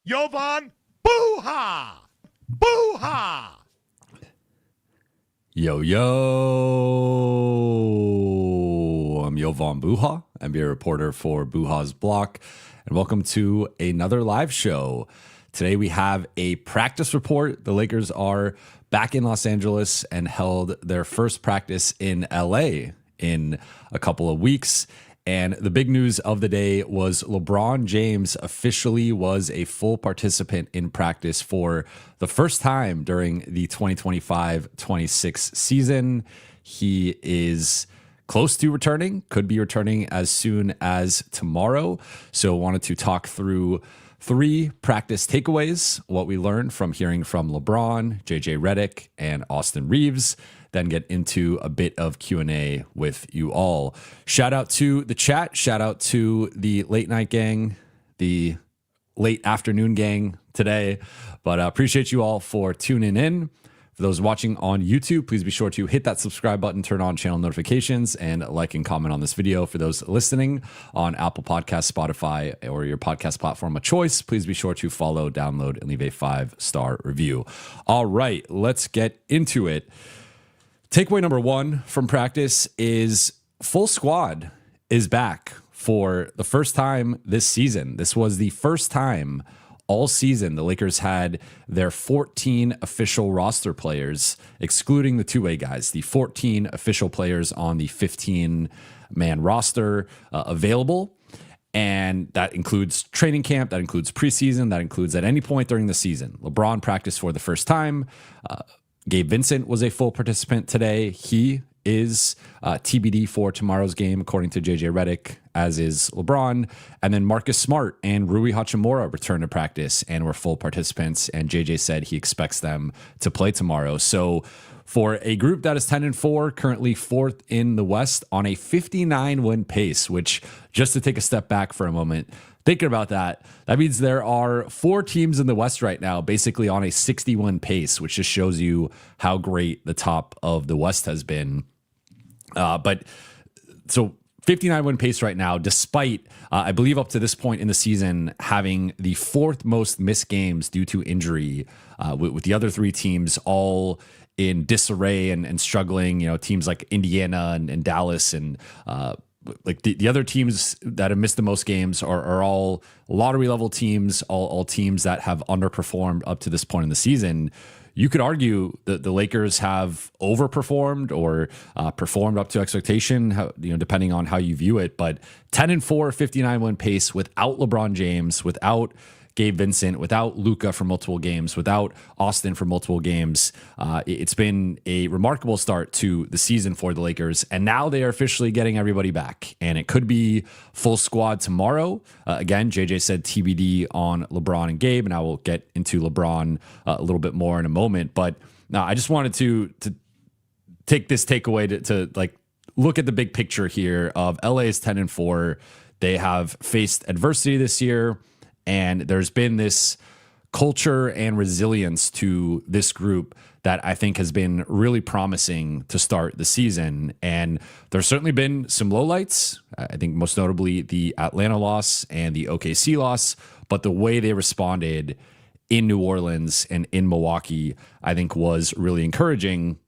Jovan Buha! Buha! Yo, I'm Jovan Buha, NBA reporter for Buha's Block, and welcome to another live show. Today we have a practice report. The Lakers are back in Los Angeles and held their first practice in LA in a couple of weeks. And the big news of the day was LeBron James officially was a full participant in practice for the first time during the 2025-26 season. He is close to returning, could be returning as soon as tomorrow. So wanted to talk through three practice takeaways, what we learned from hearing from LeBron, JJ Redick, and Austin Reeves, then get into a bit of Q&A with you all. Shout out to the chat. Shout out to the late night gang, the late afternoon gang today. But appreciate you all for tuning in. For those watching on YouTube, please be sure to hit that subscribe button, turn on channel notifications, and like and comment on this video. For those listening on Apple Podcasts, Spotify, or your podcast platform of choice, please be sure to follow, download, and leave a 5-star review. All right, let's get into it. Takeaway number one from practice is full squad is back for the first time this season. This was the first time all season the Lakers had their 14 official roster players, excluding the two-way guys, the 14 official players on the 15-man roster available. And that includes training camp, that includes preseason, that includes at any point during the season. LeBron practiced for the first time. Gabe Vincent was a full participant today. He is TBD for tomorrow's game, according to JJ Redick, as is LeBron. And then Marcus Smart and Rui Hachimura returned to practice and were full participants. And JJ said he expects them to play tomorrow. So for a group that is 10-4, currently fourth in the West on a 59-win pace, which, just to take a step back for a moment, thinking about that, that means there are four teams in the West right now basically on a 60-win pace, which just shows you how great the top of the West has been. But so 59-win pace right now, despite, I believe up to this point in the season, having the fourth most missed games due to injury, with the other three teams all in disarray and struggling, teams like Indiana and Dallas and like the other teams that have missed the most games are all lottery level teams, all teams that have underperformed up to this point in the season. You could argue that the Lakers have overperformed or performed up to expectation, depending on how you view it. But 10-4, 59-win pace without LeBron James, without Gabe Vincent, without Luka for multiple games, without Austin for multiple games. It's been a remarkable start to the season for the Lakers, and now they are officially getting everybody back, and it could be full squad tomorrow. Again, JJ said TBD on LeBron and Gabe, and I will get into LeBron a little bit more in a moment, but I just wanted to take this takeaway to like look at the big picture here of LA's 10-4. They have faced adversity this year, and there's been this culture and resilience to this group that I think has been really promising to start the season. And there's certainly been some lowlights. I think most notably the Atlanta loss and the OKC loss. But the way they responded in New Orleans and in Milwaukee, I think was really encouraging.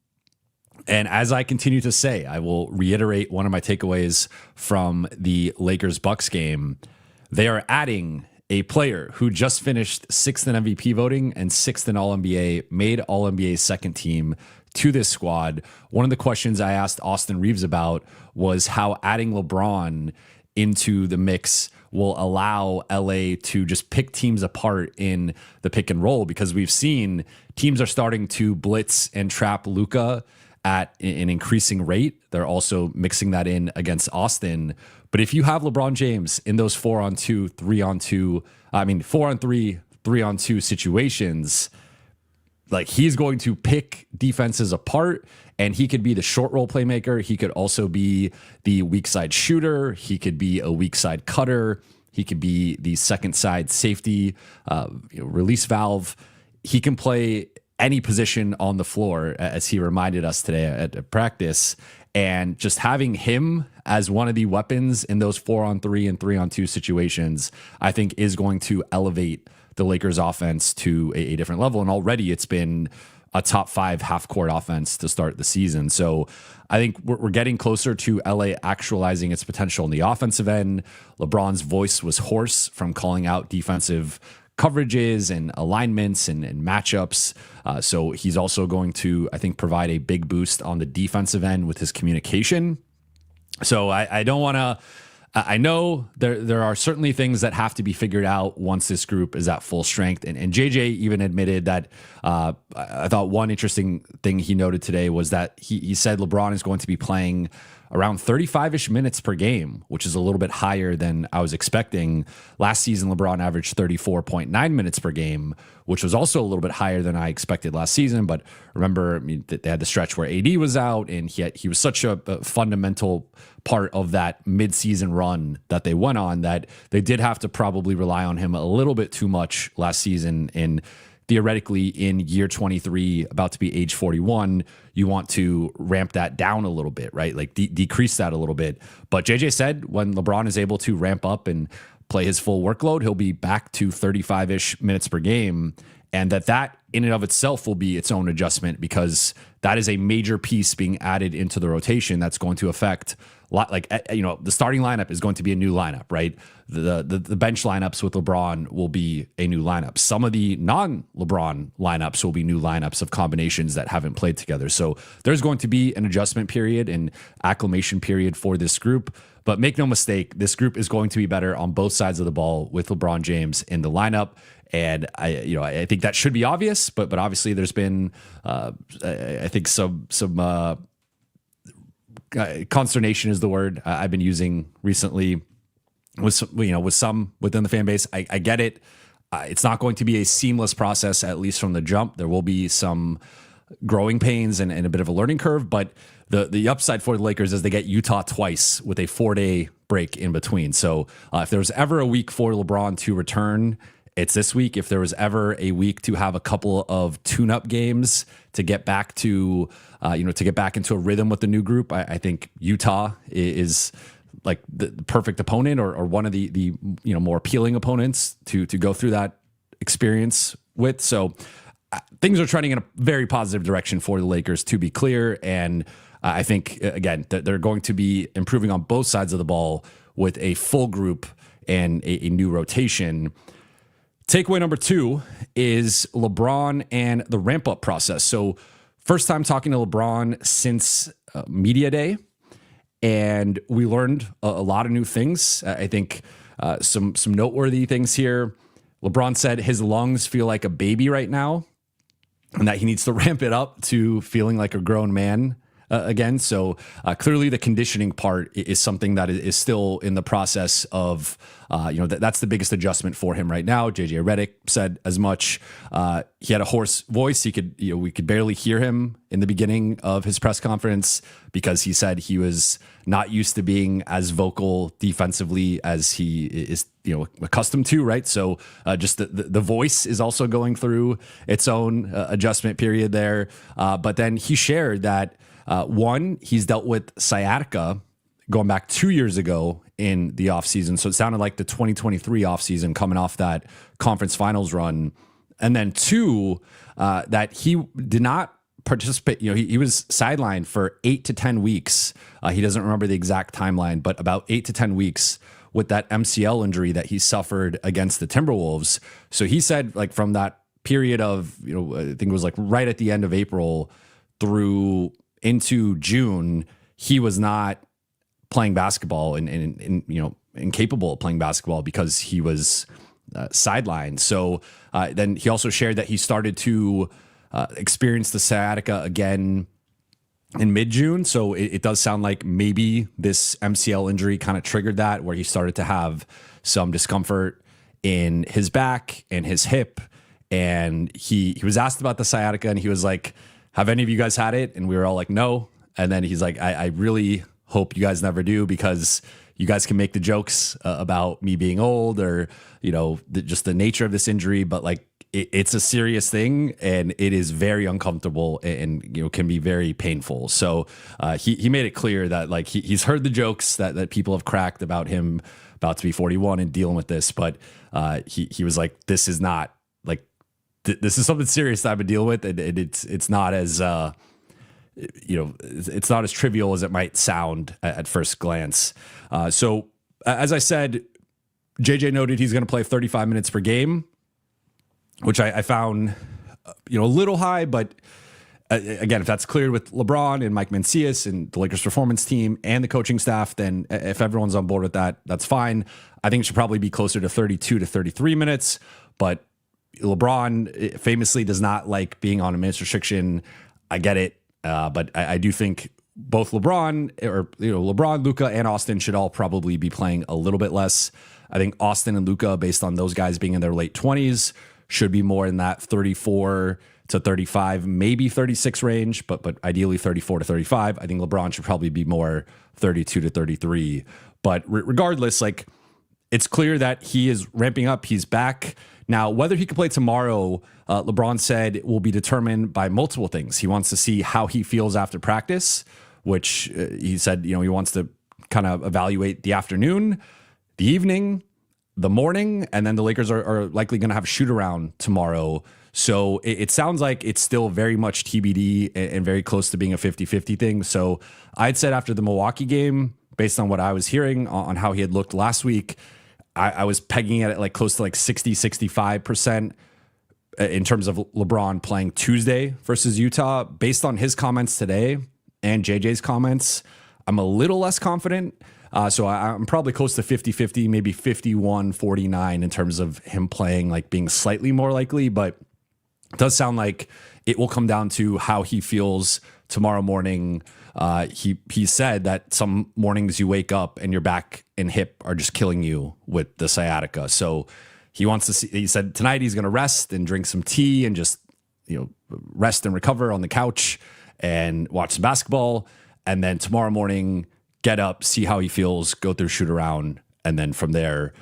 And as I continue to say, I will reiterate one of my takeaways from the Lakers-Bucks game. They are adding a player who just finished 6th in MVP voting and 6th in All-NBA, made All-NBA second team to this squad. One of the questions I asked Austin Reeves about was how adding LeBron into the mix will allow LA to just pick teams apart in the pick and roll, because we've seen teams are starting to blitz and trap Luka at an increasing rate. They're also mixing that in against Austin. But if you have LeBron James in those 4-on-2, 3-on-2, 4-on-3, 3-on-2 situations, like, he's going to pick defenses apart, and he could be the short roll playmaker. He could also be the weak side shooter. He could be a weak side cutter. He could be the second side safety, release valve. He can play any position on the floor, as he reminded us today at practice. And just having him as one of the weapons in those 4-on-3 and 3-on-2 situations, I think is going to elevate the Lakers offense to a different level. And already it's been a top 5 half court offense to start the season. So I think we're getting closer to LA actualizing its potential in the offensive end. LeBron's voice was hoarse from calling out defensive coverages and alignments and matchups. So he's also going to, I think, provide a big boost on the defensive end with his communication. So I don't want to. I know there are certainly things that have to be figured out once this group is at full strength. And JJ even admitted that I thought one interesting thing he noted today was that he said LeBron is going to be playing around 35-ish minutes per game, which is a little bit higher than I was expecting. Last season, LeBron averaged 34.9 minutes per game, which was also a little bit higher than I expected last season. But remember, I mean, they had the stretch where AD was out, and he was such a fundamental part of that midseason run that they went on that they did have to probably rely on him a little bit too much last season. And theoretically, in year 23, about to be age 41, you want to ramp that down a little bit, right? Like decrease that a little bit. But JJ said when LeBron is able to ramp up and play his full workload, he'll be back to 35-ish minutes per game. And that in and of itself will be its own adjustment, because that is a major piece being added into the rotation that's going to affect the starting lineup is going to be a new lineup, right? The bench lineups with LeBron will be a new lineup. Some of the non-LeBron lineups will be new lineups of combinations that haven't played together. So there's going to be an adjustment period and acclimation period for this group. But make no mistake, this group is going to be better on both sides of the ball with LeBron James in the lineup. And I think that should be obvious, but obviously there's been I think some consternation is the word I've been using recently with some within the fan base. I get it. It's not going to be a seamless process, at least from the jump. There will be some growing pains and a bit of a learning curve, but the upside for the Lakers is they get Utah twice with a 4-day break in between. So if there was ever a week for LeBron to return, it's this week. If there was ever a week to have a couple of tune-up games to get back to, to get back into a rhythm with the new group, I think Utah is like the perfect opponent or one of the more appealing opponents to go through that experience with. So things are trending in a very positive direction for the Lakers, to be clear. And I think, again, that they're going to be improving on both sides of the ball with a full group and a new rotation. Takeaway number 2 is LeBron and the ramp-up process. So first time talking to LeBron since Media Day, and we learned a lot of new things. I think some noteworthy things here. LeBron said his lungs feel like a baby right now, and that he needs to ramp it up to feeling like a grown man again. So clearly the conditioning part is something that is still in the process of, that's the biggest adjustment for him right now. JJ Redick said as much. He had a hoarse voice. We could barely hear him in the beginning of his press conference because he said he was not used to being as vocal defensively as he is, accustomed to, right? So just the voice is also going through its own adjustment period there. But then he shared that he's dealt with sciatica going back 2 years ago in the offseason. So it sounded like the 2023 offseason coming off that conference finals run. And then 2, that he did not participate. He was sidelined for 8 to 10 weeks. He doesn't remember the exact timeline, but about 8 to 10 weeks with that MCL injury that he suffered against the Timberwolves. So he said, like, from that period of, I think it was like right at the end of April through into June, he was not playing basketball and incapable of playing basketball because he was sidelined. So then he also shared that he started to experience the sciatica again in mid-June. So it does sound like maybe this MCL injury kind of triggered that, where he started to have some discomfort in his back and his hip. And he was asked about the sciatica, and he was like, have any of you guys had it? And we were all like, no. And then he's like, I really hope you guys never do, because you guys can make the jokes about me being old or, just the nature of this injury. But like, it's a serious thing, and it is very uncomfortable and can be very painful. So he made it clear that like he's heard the jokes that people have cracked about him about to be 41 and dealing with this. But he was like, this is not this is something serious that I've been dealing with, and it's not as it's not as trivial as it might sound at first glance. So as I said, JJ noted he's going to play 35 minutes per game, which I found a little high, but again, if that's cleared with LeBron and Mike Mancias and the Lakers performance team and the coaching staff, then if everyone's on board with that, that's fine. I think it should probably be closer to 32 to 33 minutes, but LeBron famously does not like being on a minutes restriction. I get it. But I do think both LeBron, Luka, and Austin should all probably be playing a little bit less. I think Austin and Luka, based on those guys being in their late 20s, should be more in that 34 to 35, maybe 36 range, but ideally 34 to 35. I think LeBron should probably be more 32 to 33. But regardless, like, it's clear that he is ramping up. He's back. Now, whether he can play tomorrow, LeBron said will be determined by multiple things. He wants to see how he feels after practice, which he said, he wants to kind of evaluate the afternoon, the evening, the morning, and then the Lakers are likely going to have a shoot around tomorrow. So it sounds like it's still very much TBD and very close to being a 50-50 thing. So I'd said after the Milwaukee game, based on what I was hearing on how he had looked last week, I was pegging it at like close to like 60-65% in terms of LeBron playing Tuesday versus Utah. Based on his comments today and JJ's comments, I'm a little less confident. So I'm probably close to 50-50, maybe 51-49 in terms of him playing, like being slightly more likely. But it does sound like it will come down to how he feels tomorrow morning. He said that some mornings you wake up and your back and hip are just killing you with the sciatica. So he wants to see, he said tonight he's going to rest and drink some tea and just, rest and recover on the couch and watch some basketball. And then tomorrow morning, get up, see how he feels, go through shoot around. And then from there,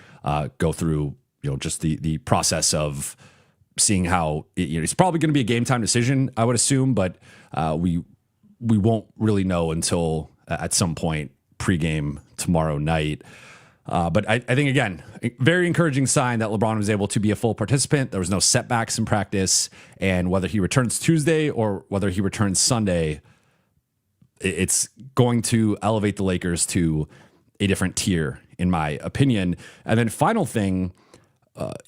go through, just the process of seeing how it's probably going to be a game time decision, I would assume, but we won't really know until at some point pregame tomorrow night. But I think, again, very encouraging sign that LeBron was able to be a full participant. There was no setbacks in practice. And whether he returns Tuesday or whether he returns Sunday, it's going to elevate the Lakers to a different tier, in my opinion. And then final thing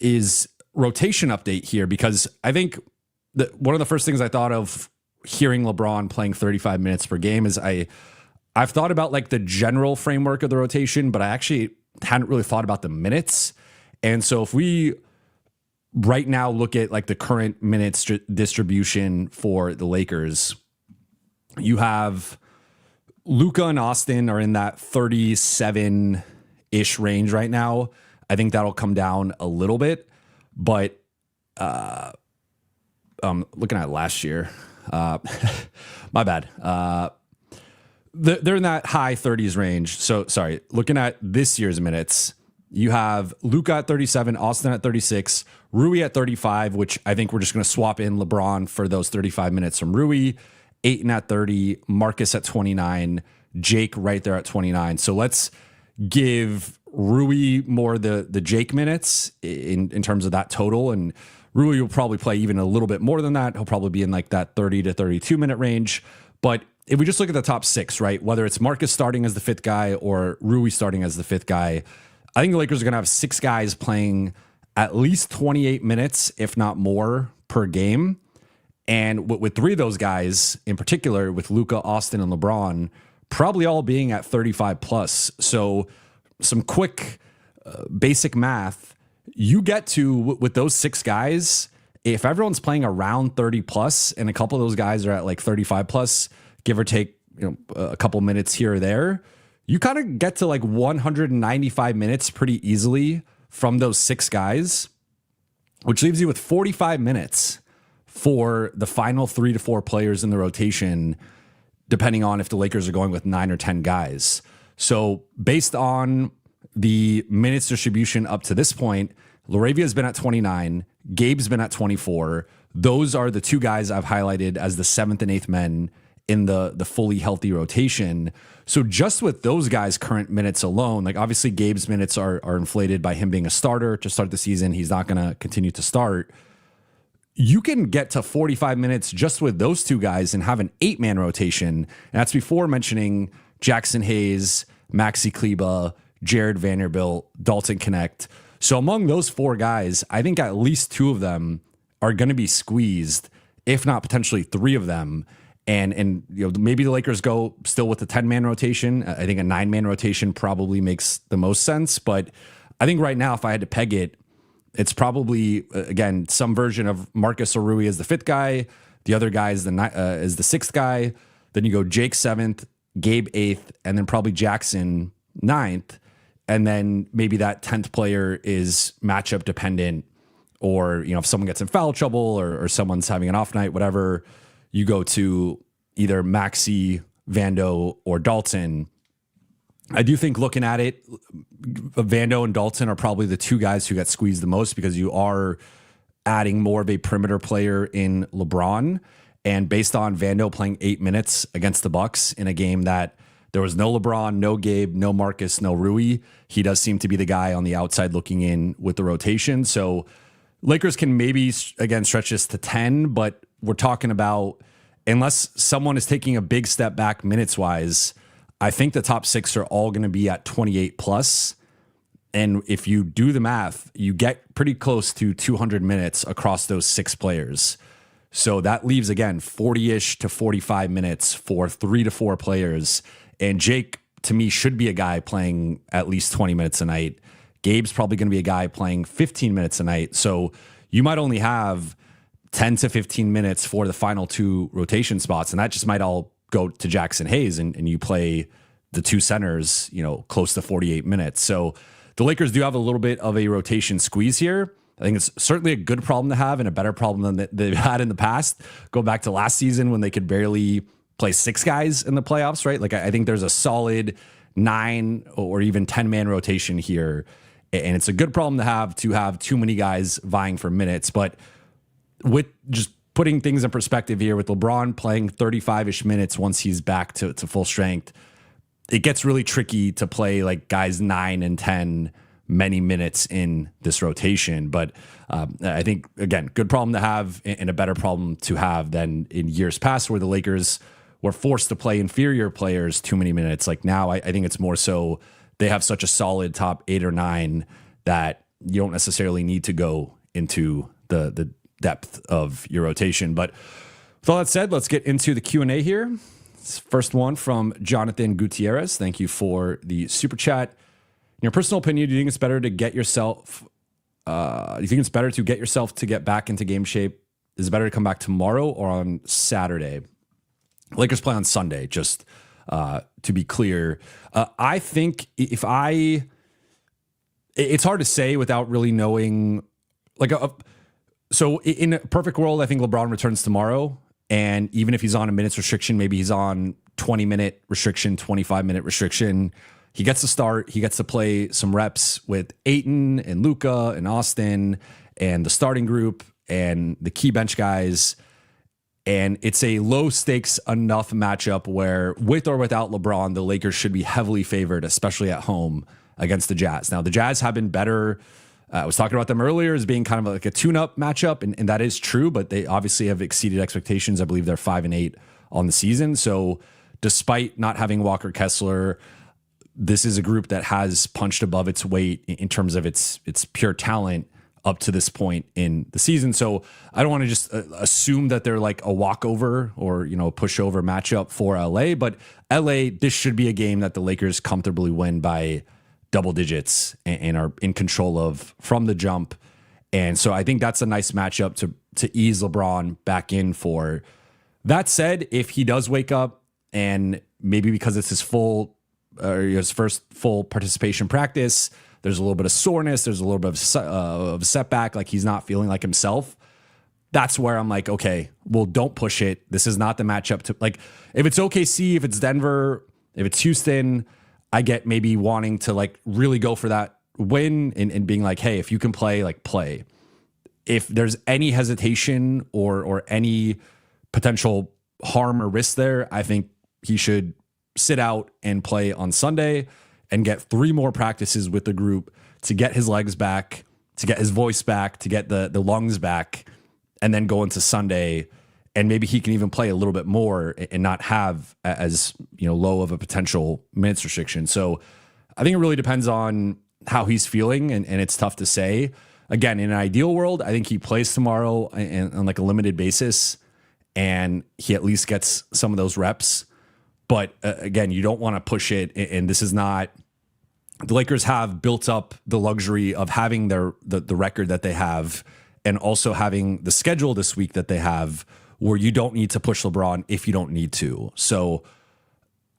is rotation update here, because I think that one of the first things I thought of hearing LeBron playing 35 minutes per game is I've thought about like the general framework of the rotation, but I actually hadn't really thought about the minutes. And so if we right now look at like the current minutes distribution for the Lakers, you have Luka and Austin are in that 37-ish range right now. I think that'll come down a little bit, but looking at last year, my bad. They're in that high 30s range. So sorry, looking at this year's minutes, you have Luka at 37, Austin at 36, Rui at 35, which I think we're just going to swap in LeBron for those 35 minutes from Rui, Ayton at 30, Marcus at 29, Jake right there at 29. So let's give Rui more the Jake minutes in terms of that total. And Rui will probably play even a little bit more than that. He'll probably be in like that 30 to 32 minute range. But if we just look at the top six, right, whether it's Marcus starting as the fifth guy or Rui starting as the fifth guy, I think the Lakers are going to have six guys playing at least 28 minutes, if not more, per game. And with three of those guys in particular, with Luka, Austin, and LeBron, probably all being at 35 plus. So some quick basic math, you get to, with those six guys, if everyone's playing around 30 plus and a couple of those guys are at like 35 plus, give or take a couple minutes here or there, you kind of get to like 195 minutes pretty easily from those six guys, which leaves you with 45 minutes for the final 3 to 4 players in the rotation, depending on if the Lakers are going with 9 or 10 guys. So based on the minutes distribution up to this point, Laravia's been at 29, Gabe's been at 24. Those are the two guys I've highlighted as the 7th and 8th men in the fully healthy rotation. So just with those guys' current minutes alone, like obviously Gabe's minutes are inflated by him being a starter to start the season. He's not going to continue to start. you can get to 45 minutes just with those two guys and have an 8-man rotation. And that's before mentioning Jackson Hayes, Maxi Kleba, Jared Vanderbilt, Dalton Connect. So among those 4 guys, I think at least 2 of them are going to be squeezed, if not potentially 3 of them. And maybe the Lakers go still with the 10-man rotation. I think a 9-man rotation probably makes the most sense. But I think right now, if I had to peg it, it's probably, again, some version of Marcus Arui as the 5th guy. The other guy is the 6th guy. Then you go Jake 7th, Gabe 8th, and then probably Jackson 9th. And then maybe that 10th player is matchup dependent, or, if someone gets in foul trouble or someone's having an off night, whatever, you go to either Maxi, Vando, or Dalton. I do think, looking at it, Vando and Dalton are probably the 2 guys who get squeezed the most, because you are adding more of a perimeter player in LeBron. And based on Vando playing 8 minutes against the Bucks in a game that there was no LeBron, no Gabe, no Marcus, no Rui, he does seem to be the guy on the outside looking in with the rotation. So Lakers can maybe, again, stretch this to 10, but we're talking about, unless someone is taking a big step back minutes-wise, I think the top 6 are all going to be at 28 plus. And if you do the math, you get pretty close to 200 minutes across those 6 players. So that leaves, again, 40-ish to 45 minutes for 3 to 4 players. And Jake, to me, should be a guy playing at least 20 minutes a night. Gabe's probably going to be a guy playing 15 minutes a night. So you might only have 10 to 15 minutes for the final 2 rotation spots. And that just might all go to Jackson Hayes, and you play the 2 centers, close to 48 minutes. So the Lakers do have a little bit of a rotation squeeze here. I think it's certainly a good problem to have, and a better problem than they've had in the past. Go back to last season when they could barely play 6 guys in the playoffs, right? Like, I think there's a solid 9 or even 10-man rotation here. And it's a good problem to have too many guys vying for minutes. But with just putting things in perspective here, with LeBron playing 35-ish minutes once he's back to full strength, it gets really tricky to play like guys 9 and 10 many minutes in this rotation. But I think, again, good problem to have, and a better problem to have than in years past, where the Lakers were forced to play inferior players too many minutes. Like now, I think it's more so they have such a solid top 8 or 9 that you don't necessarily need to go into the depth of your rotation. But with all that said, let's get into the Q&A here. First one from Jonathan Gutierrez. Thank you for the super chat. In your personal opinion, do you think it's better to get yourself? Do you think it's better to get yourself to get back into game shape? Is it better to come back tomorrow or on Saturday? Lakers play on Sunday, just to be clear. I think it's hard to say without really knowing. So in a perfect world, I think LeBron returns tomorrow. And even if he's on a minutes restriction, maybe he's on 20-minute restriction, 25-minute restriction, he gets to start. He gets to play some reps with Ayton and Luka and Austin and the starting group and the key bench guys. And it's a low stakes enough matchup where, with or without LeBron, the Lakers should be heavily favored, especially at home against the Jazz. Now, the Jazz have been better. I was talking about them earlier as being kind of like a tune-up matchup, and that is true, but they obviously have exceeded expectations. I believe they're 5-8 on the season. So despite not having Walker Kessler, this is a group that has punched above its weight in terms of its pure talent up to this point in the season. So I don't want to just assume that they're like a walkover or, a pushover matchup for LA, but LA, this should be a game that the Lakers comfortably win by double digits and are in control of from the jump. And so I think that's a nice matchup to ease LeBron back in for. That said, if he does wake up and maybe because it's his first full participation practice, there's a little bit of soreness, there's a little bit of a setback, like he's not feeling like himself, that's where I'm like, okay, well, don't push it. This is not the matchup to, like, if it's OKC, if it's Denver, if it's Houston, I get maybe wanting to like really go for that win and being like, hey, if you can play, like play. If there's any hesitation or any potential harm or risk there, I think he should sit out and play on Sunday and get 3 more practices with the group to get his legs back, to get his voice back, to get the lungs back. and then go into Sunday, and maybe he can even play a little bit more and not have as low of a potential minutes restriction. So I think it really depends on how he's feeling, and it's tough to say. Again, in an ideal world, I think he plays tomorrow on like a limited basis, and he at least gets some of those reps. But again, you don't want to push it, and this is not. The Lakers have built up the luxury of having the record that they have, and also having the schedule this week that they have, where you don't need to push LeBron if you don't need to. So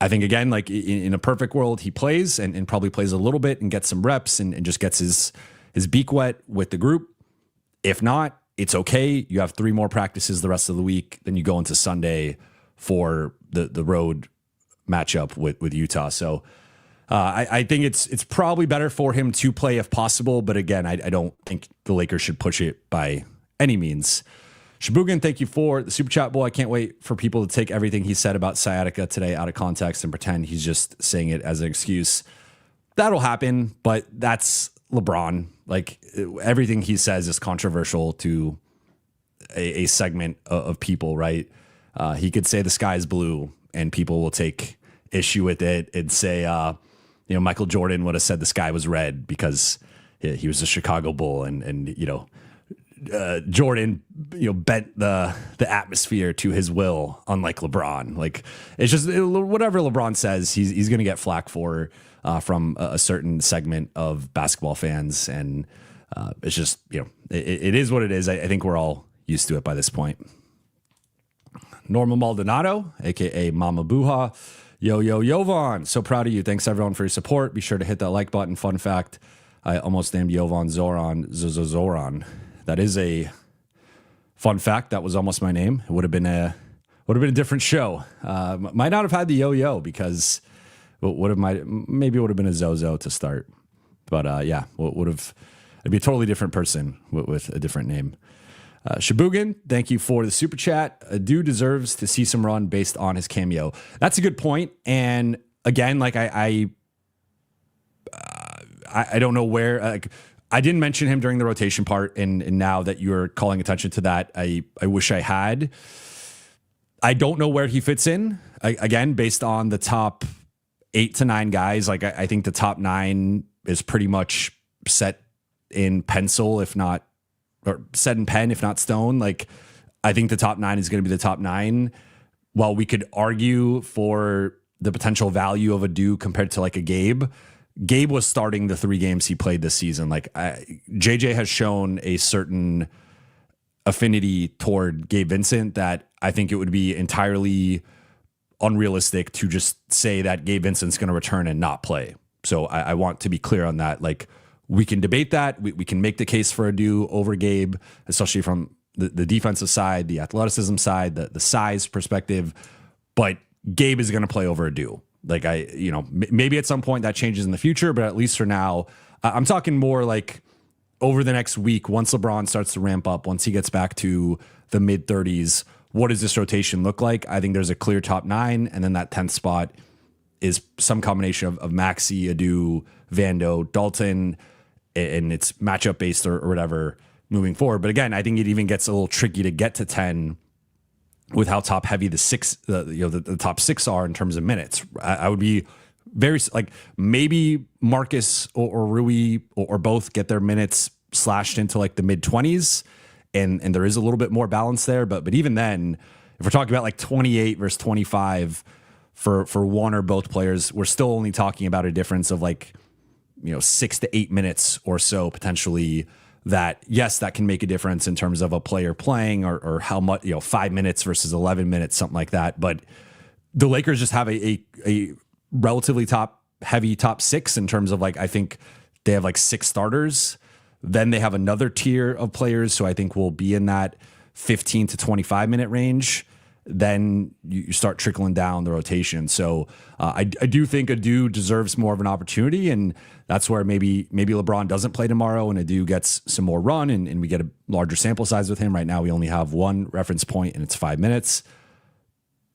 I think, again, like in a perfect world, he plays and probably plays a little bit and gets some reps and just gets his beak wet with the group. If not, it's okay. You have 3 more practices the rest of the week. Then you go into Sunday for the road matchup with Utah. So I think it's probably better for him to play if possible. But again, I don't think the Lakers should push it by any means. Shabugan, thank you for the super chat, boy. I can't wait for people to take everything he said about sciatica today out of context and pretend he's just saying it as an excuse. That'll happen, but that's LeBron. Like, everything he says is controversial to a segment of people, right? He could say the sky is blue and people will take issue with it and say, Michael Jordan would have said the sky was red because he was a Chicago Bull, and Jordan, bent the atmosphere to his will, unlike LeBron. Like, it's just whatever LeBron says, he's going to get flack for from a certain segment of basketball fans, and it's just it is what it is. I think we're all used to it by this point. Norma Maldonado, aka Mama Buha, yo Jovan, so proud of you. Thanks everyone for your support. Be sure to hit that like button. Fun fact: I almost named Jovan Zoran. That is a fun fact. That was almost my name. It would have been a a different show. Might not have had the yo because maybe it would have been a Zozo to start. But yeah, it'd be a totally different person with a different name. Shabugan, thank you for the super chat. Adu deserves to see some run based on his cameo. That's a good point. And again, like I don't know where. I didn't mention him during the rotation part, and now that you're calling attention to that, I wish I had. I don't know where he fits in. Again, based on the top 8 to 9 guys, like I think the top 9 is pretty much set in pencil, if not, or set in pen, if not stone. Like, I think the top 9 is going to be the top 9. While we could argue for the potential value of a Adu compared to like a Gabe was starting the 3 games he played this season. Like, JJ has shown a certain affinity toward Gabe Vincent that I think it would be entirely unrealistic to just say that Gabe Vincent's going to return and not play. So I want to be clear on that. Like, we can debate that. We can make the case for Adu over Gabe, especially from the defensive side, the athleticism side, the size perspective. But Gabe is going to play over Adu. Like, maybe at some point that changes in the future, but at least for now, I'm talking more like over the next week, once LeBron starts to ramp up, once he gets back to the mid 30s, what does this rotation look like? I think there's a clear top 9, and then that 10th spot is some combination of Maxey, Adu, Vando, Dalton, and it's matchup based or whatever moving forward. But again, I think it even gets a little tricky to get to 10 with how top heavy the top 6 are in terms of minutes. I would be very, like, maybe Marcus or Rui or both get their minutes slashed into like the mid 20s, and there is a little bit more balance there. But even then, if we're talking about like 28 versus 25 for one or both players, we're still only talking about a difference of like 6 to 8 minutes or so potentially. That, yes, that can make a difference in terms of a player playing or how much, 5 minutes versus 11 minutes, something like that. But the Lakers just have a relatively top 6 in terms of, like, I think they have like 6 starters. Then they have another tier of players. So I think we'll be in that 15 to 25 minute range. Then you start trickling down the rotation. So I do think Adu deserves more of an opportunity, and that's where maybe LeBron doesn't play tomorrow and Adu gets some more run, and we get a larger sample size with him. Right now we only have one reference point, and it's 5 minutes.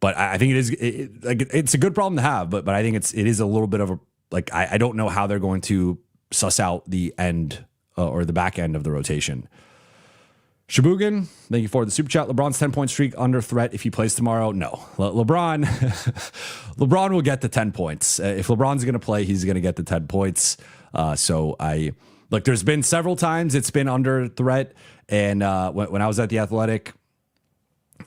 But I think it's a good problem to have. But I think it is a little bit of a, like, I don't know how they're going to suss out the end or the back end of the rotation. Shabugan, thank you for the super chat. LeBron's 10-point streak under threat if he plays tomorrow. No, LeBron, LeBron will get the 10 points. If LeBron's going to play, he's going to get the 10 points. Look, there's been several times it's been under threat. And when I was at the Athletic,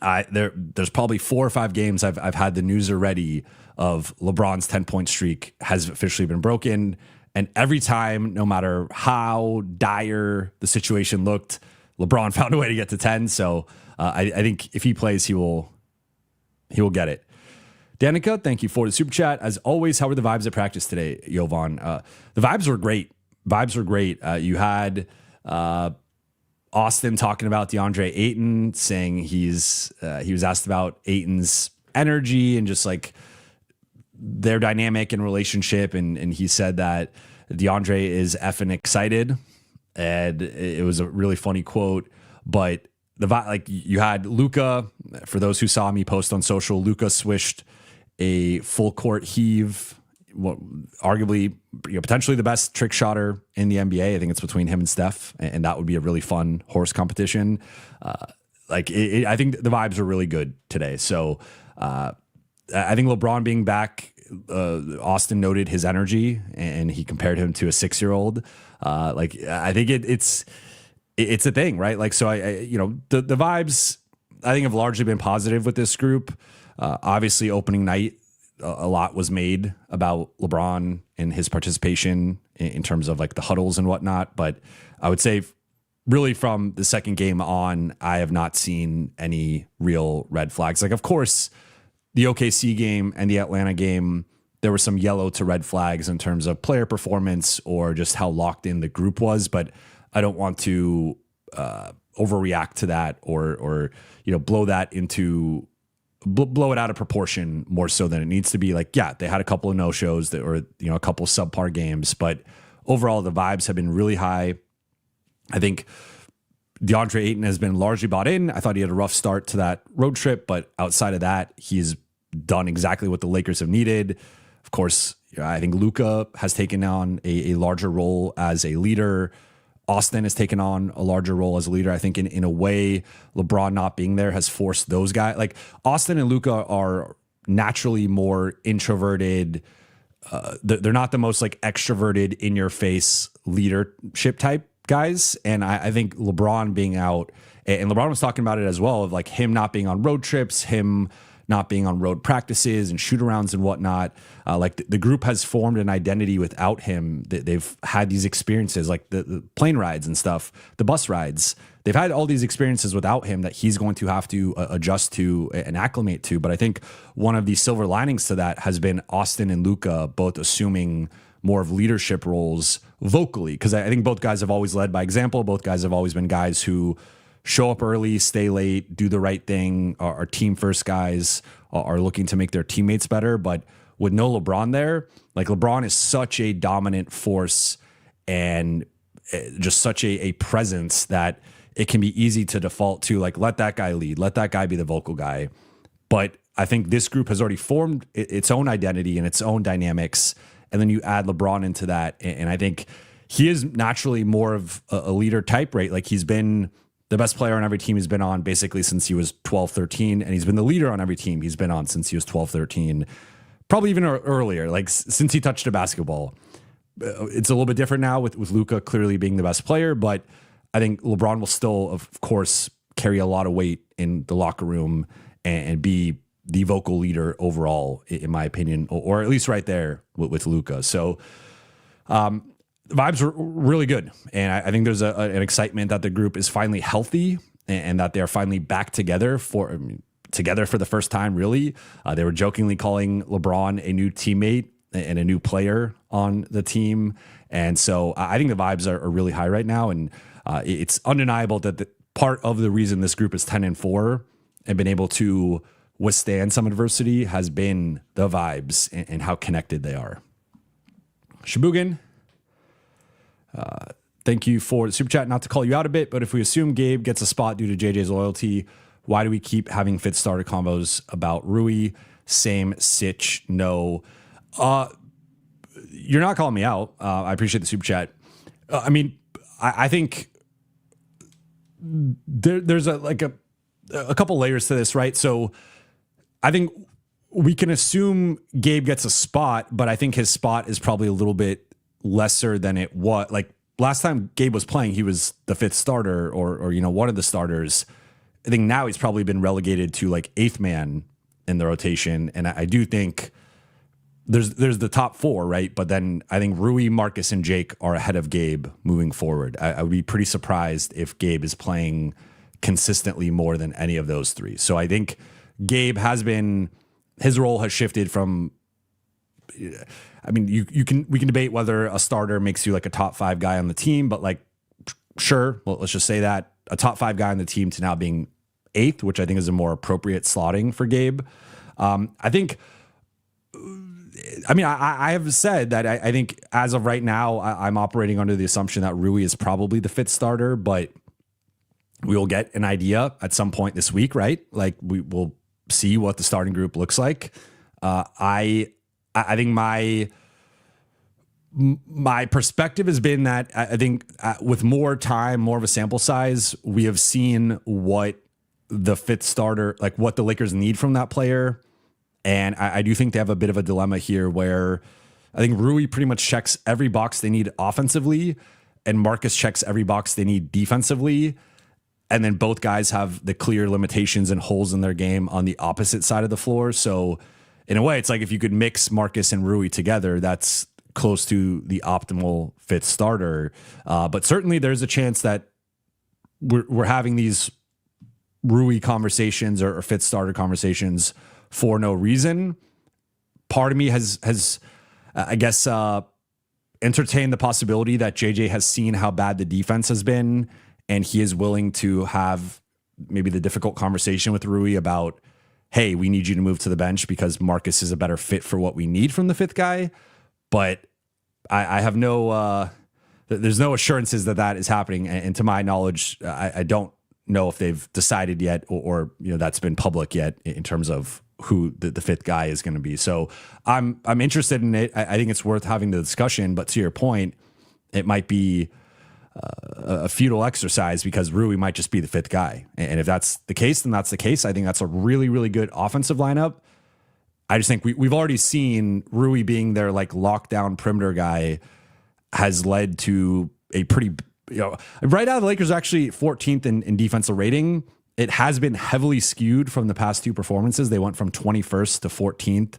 there's probably 4 or 5 games I've had the news already of LeBron's 10-point streak has officially been broken. And every time, no matter how dire the situation looked, LeBron found a way to get to 10. So I think if he plays, he will get it. Danica, thank you for the super chat. As always, how were the vibes at practice today, Jovan? The vibes were great. You had Austin talking about DeAndre Ayton, saying he was asked about Ayton's energy and just like their dynamic and relationship. And he said that DeAndre is effing excited. And it was a really funny quote, but you had Luka, for those who saw me post on social, Luka swished a full court heave, arguably, potentially the best trick shotter in the NBA. I think it's between him and Steph, and that would be a really fun horse competition. I think the vibes are really good today. So I think LeBron being back, Austin noted his energy and he compared him to a 6-year-old. I think it's a thing, right? Like, so the vibes I think have largely been positive with this group. Obviously opening night, a lot was made about LeBron and his participation in terms of like the huddles and whatnot. But I would say really from the second game on, I have not seen any real red flags. Like, of course, the OKC game and the Atlanta game, there were some yellow to red flags in terms of player performance or just how locked in the group was. But I don't want to overreact to that or blow it out of proportion more so than it needs to be. Like, yeah, they had a couple of no-shows or a couple subpar games, but overall the vibes have been really high. I think DeAndre Ayton has been largely bought in. I thought he had a rough start to that road trip, but outside of that, he's done exactly what the Lakers have needed. Of course, I think Luka has taken on a larger role as a leader. Austin has taken on a larger role as a leader. I think in a way, LeBron not being there has forced those guys. Like, Austin and Luka are naturally more introverted. They're not the most like extroverted, in your face leadership type guys. And I think LeBron being out, and LeBron was talking about it as well, of like him not being on road trips, him not being on road practices and shoot arounds and whatnot. The group has formed an identity without him. They've had these experiences, like the plane rides and stuff, the bus rides. They've had all these experiences without him that he's going to have to adjust to and acclimate to. But I think one of the silver linings to that has been Austin and Luka both assuming more of leadership roles vocally, because I think both guys have always led by example. Both guys have always been guys who show up early, stay late, do the right thing, are team first guys, are looking to make their teammates better. But with no LeBron there, like, LeBron is such a dominant force and just such a presence that it can be easy to default to, like, let that guy lead, let that guy be the vocal guy. But I think this group has already formed its own identity and its own dynamics. And then you add LeBron into that. And I think he is naturally more of a leader type, right? Like, he's been the best player on every team he's been on basically since he was 12, 13. And he's been the leader on every team he's been on since he was 12, 13, probably even earlier, like since he touched a basketball. It's a little bit different now with Luka clearly being the best player, but I think LeBron will still, of course, carry a lot of weight in the locker room and be the vocal leader overall, in my opinion, or at least right there with Luka. So, the vibes were really good. And I think there's an excitement that the group is finally healthy and that they're finally back together for the first time, really. They were jokingly calling LeBron a new teammate and a new player on the team. And so I think the vibes are really high right now. And it's undeniable that part of the reason this group is 10-4 and been able to withstand some adversity has been the vibes and how connected they are. Shabugan, thank you for the super chat. Not to call you out a bit, but if we assume Gabe gets a spot due to JJ's loyalty, why do we keep having fit starter combos about Rui? Same sitch, no. You're not calling me out. I appreciate the super chat. I think there's a couple layers to this, right? So I think we can assume Gabe gets a spot, but I think his spot is probably a little bit lesser than it was. Like last time Gabe was playing, he was the fifth starter or one of the starters. I think now he's probably been relegated to like eighth man in the rotation. And I do think there's the top four, right? But then I think Rui, Marcus, and Jake are ahead of Gabe moving forward. I would be pretty surprised if Gabe is playing consistently more than any of those three. So I think Gabe his role has shifted from, I mean, we can debate whether a starter makes you like a top five guy on the team, but like, sure, well, let's just say that a top five guy on the team to now being eighth, which I think is a more appropriate slotting for Gabe. I have said that I think as of right now, I'm operating under the assumption that Rui is probably the fifth starter, but we will get an idea at some point this week, right? Like we will see what the starting group looks like. I think my perspective has been that I think with more time, more of a sample size, we have seen what the fifth starter, like what the Lakers need from that player. And I do think they have a bit of a dilemma here where I think Rui pretty much checks every box they need offensively and Marcus checks every box they need defensively. And then both guys have the clear limitations and holes in their game on the opposite side of the floor. So in a way, it's like if you could mix Marcus and Rui together, that's close to the optimal fifth starter. But certainly there's a chance that we're having these Rui conversations or fifth starter conversations for no reason. Part of me has I guess, entertained the possibility that JJ has seen how bad the defense has been, and he is willing to have maybe the difficult conversation with Rui about, hey, we need you to move to the bench because Marcus is a better fit for what we need from the fifth guy. But I have there's no assurances that is happening. And to my knowledge, I don't know if they've decided yet or that's been public yet in terms of who the fifth guy is going to be. So I'm interested in it. I think it's worth having the discussion, but to your point, it might be a futile exercise because Rui might just be the fifth guy. And if that's the case, then that's the case. I think that's a really, really good offensive lineup. I just think we've already seen Rui being their like lockdown perimeter guy has led to a pretty, right now the Lakers are actually 14th in defensive rating. It has been heavily skewed from the past two performances. They went from 21st to 14th.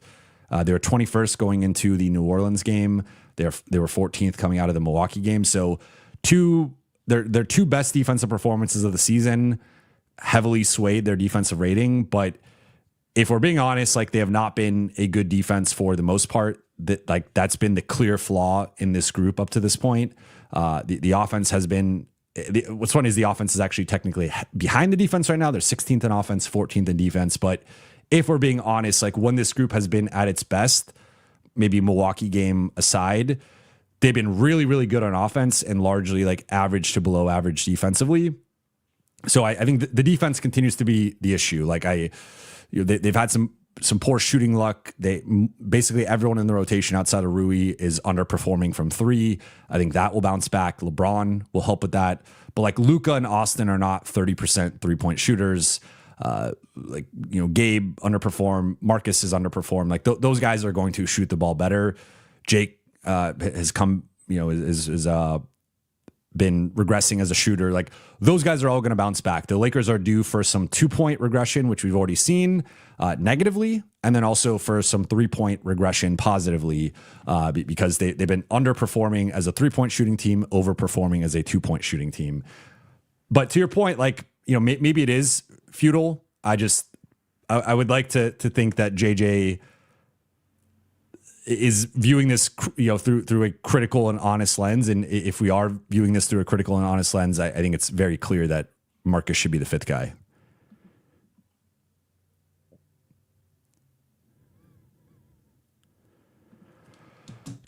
They were 21st going into the New Orleans game. They were 14th coming out of the Milwaukee game. So their two best defensive performances of the season heavily swayed their defensive rating. But if we're being honest, like they have not been a good defense for the most part. That's been the clear flaw in this group up to this point. The offense has been. What's funny is the offense is actually technically behind the defense right now. They're 16th in offense, 14th in defense. But if we're being honest, like when this group has been at its best, maybe Milwaukee game aside, they've been really, really good on offense and largely like average to below average defensively. So I think the defense continues to be the issue. Like they've had some poor shooting luck. Basically everyone in the rotation outside of Rui is underperforming from three. I think that will bounce back. LeBron will help with that. But like Luka and Austin are not 30% 3-point shooters. Gabe underperformed. Marcus is underperformed. Like those guys are going to shoot the ball better. Jake has come, is been regressing as a shooter. Like those guys are all going to bounce back. The Lakers are due for some 2-point regression, which we've already seen negatively, and then also for some 3-point regression positively because they've been underperforming as a 3-point shooting team, overperforming as a 2-point shooting team. But to your point, like, maybe it is futile. I would like to think that JJ is viewing this, through a critical and honest lens. And if we are viewing this through a critical and honest lens, I think it's very clear that Marcus should be the fifth guy.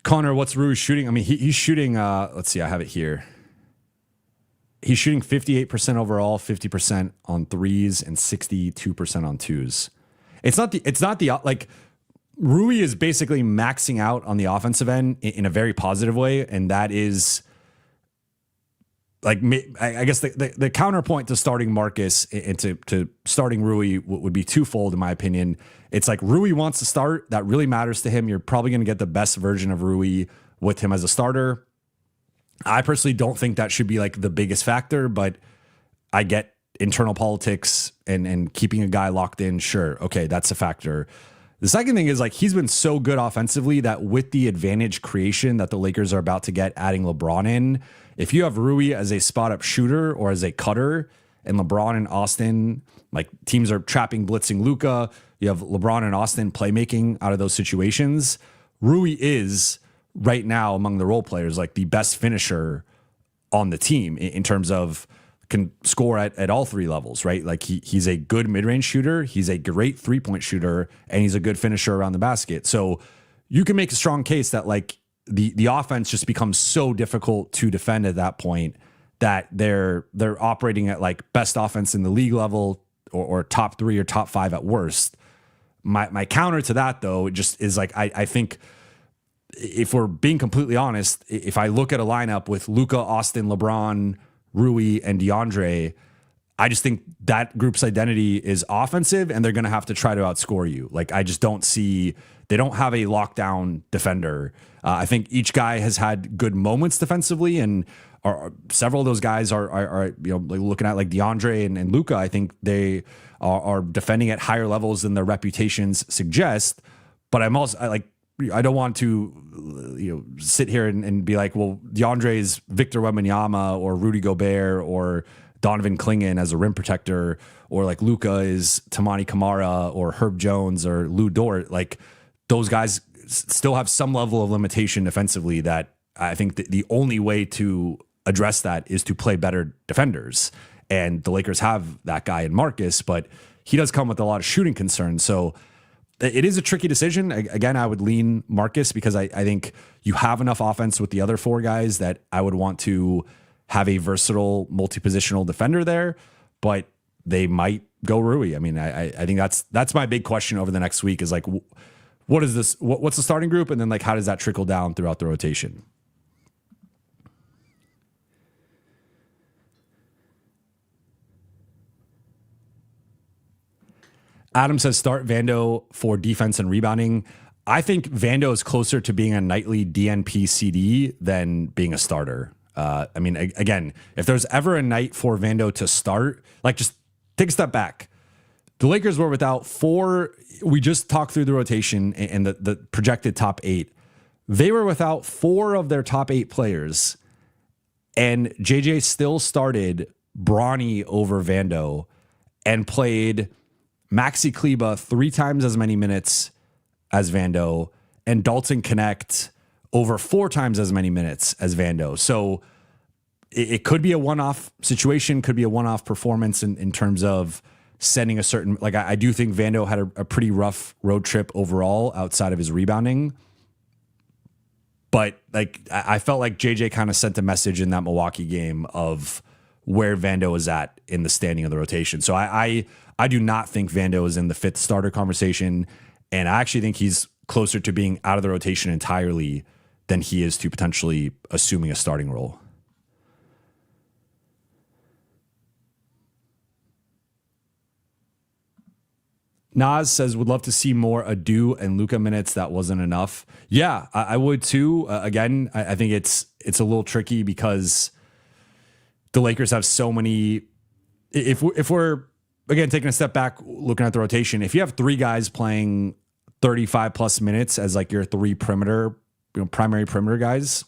Connor, what's Rui shooting? I mean, he's shooting, let's see, I have it here. He's shooting 58% overall, 50% on threes and 62% on twos. It's not the Rui is basically maxing out on the offensive end in a very positive way. And that is I guess the counterpoint to starting Marcus and to starting Rui would be twofold, in my opinion. It's like Rui wants to start. That really matters to him. You're probably going to get the best version of Rui with him as a starter. I personally don't think that should be like the biggest factor, but I get internal politics and keeping a guy locked in. Sure. Okay. That's a factor. The second thing is like, he's been so good offensively that with the advantage creation that the Lakers are about to get, adding LeBron in, if you have Rui as a spot up shooter or as a cutter and LeBron and Austin, like teams are trapping, blitzing Luka, you have LeBron and Austin playmaking out of those situations. Rui is right now among the role players, like the best finisher on the team in terms of can score at all three levels, right? Like he's a good mid-range shooter, he's a great 3-point shooter, and he's a good finisher around the basket. So you can make a strong case that like the offense just becomes so difficult to defend at that point that they're operating at like best offense in the league level or top 3 or top 5 at worst. My counter to that though just is like I think if we're being completely honest, if I look at a lineup with Luka, Austin, LeBron, Rui, and DeAndre, I just think that group's identity is offensive and they're going to have to try to outscore you. Like, I just don't see, they don't have a lockdown defender. I think each guy has had good moments defensively, and several of those guys are like looking at like DeAndre and Luka. I think they are defending at higher levels than their reputations suggest. But I don't want to, sit here and be like, well, DeAndre is Victor Wembanyama or Rudy Gobert or Donovan Clingan as a rim protector, or like Luka is Tamani Kamara or Herb Jones or Lou Dort. Like, those guys still have some level of limitation defensively that I think the only way to address that is to play better defenders. And the Lakers have that guy in Marcus, but he does come with a lot of shooting concerns. So it is a tricky decision. Again, I would lean Marcus because I think you have enough offense with the other 4 guys that I would want to have a versatile multi-positional defender there, but they might go Rui. I mean, I think that's my big question over the next week is like, what is this? What's the starting group? And then like, how does that trickle down throughout the rotation? Adam says start Vando for defense and rebounding. I think Vando is closer to being a nightly DNP CD than being a starter. I mean, again, if there's ever a night for Vando to start, like just take a step back. The Lakers were without 4. We just talked through the rotation and the projected top 8. They were without 4 of their top 8 players, and JJ still started Bronny over Vando and played Maxi Kleba 3 times as many minutes as Vando and Dalton Connect over 4 times as many minutes as Vando. So it could be a one-off situation, could be a one-off performance in terms of sending a certain, like I do think Vando had a pretty rough road trip overall outside of his rebounding. But like I felt like JJ kind of sent a message in that Milwaukee game of where Vando is at in the standing of the rotation. So I do not think Vando is in the 5th starter conversation, and I actually think he's closer to being out of the rotation entirely than he is to potentially assuming a starting role. Nas says, would love to see more Adu and Luka minutes. That wasn't enough. Yeah, I would too. Again, I think it's a little tricky because the Lakers have so many. If we're again taking a step back, looking at the rotation, if you have 3 guys playing 35 plus minutes as like your 3 perimeter, primary perimeter guys,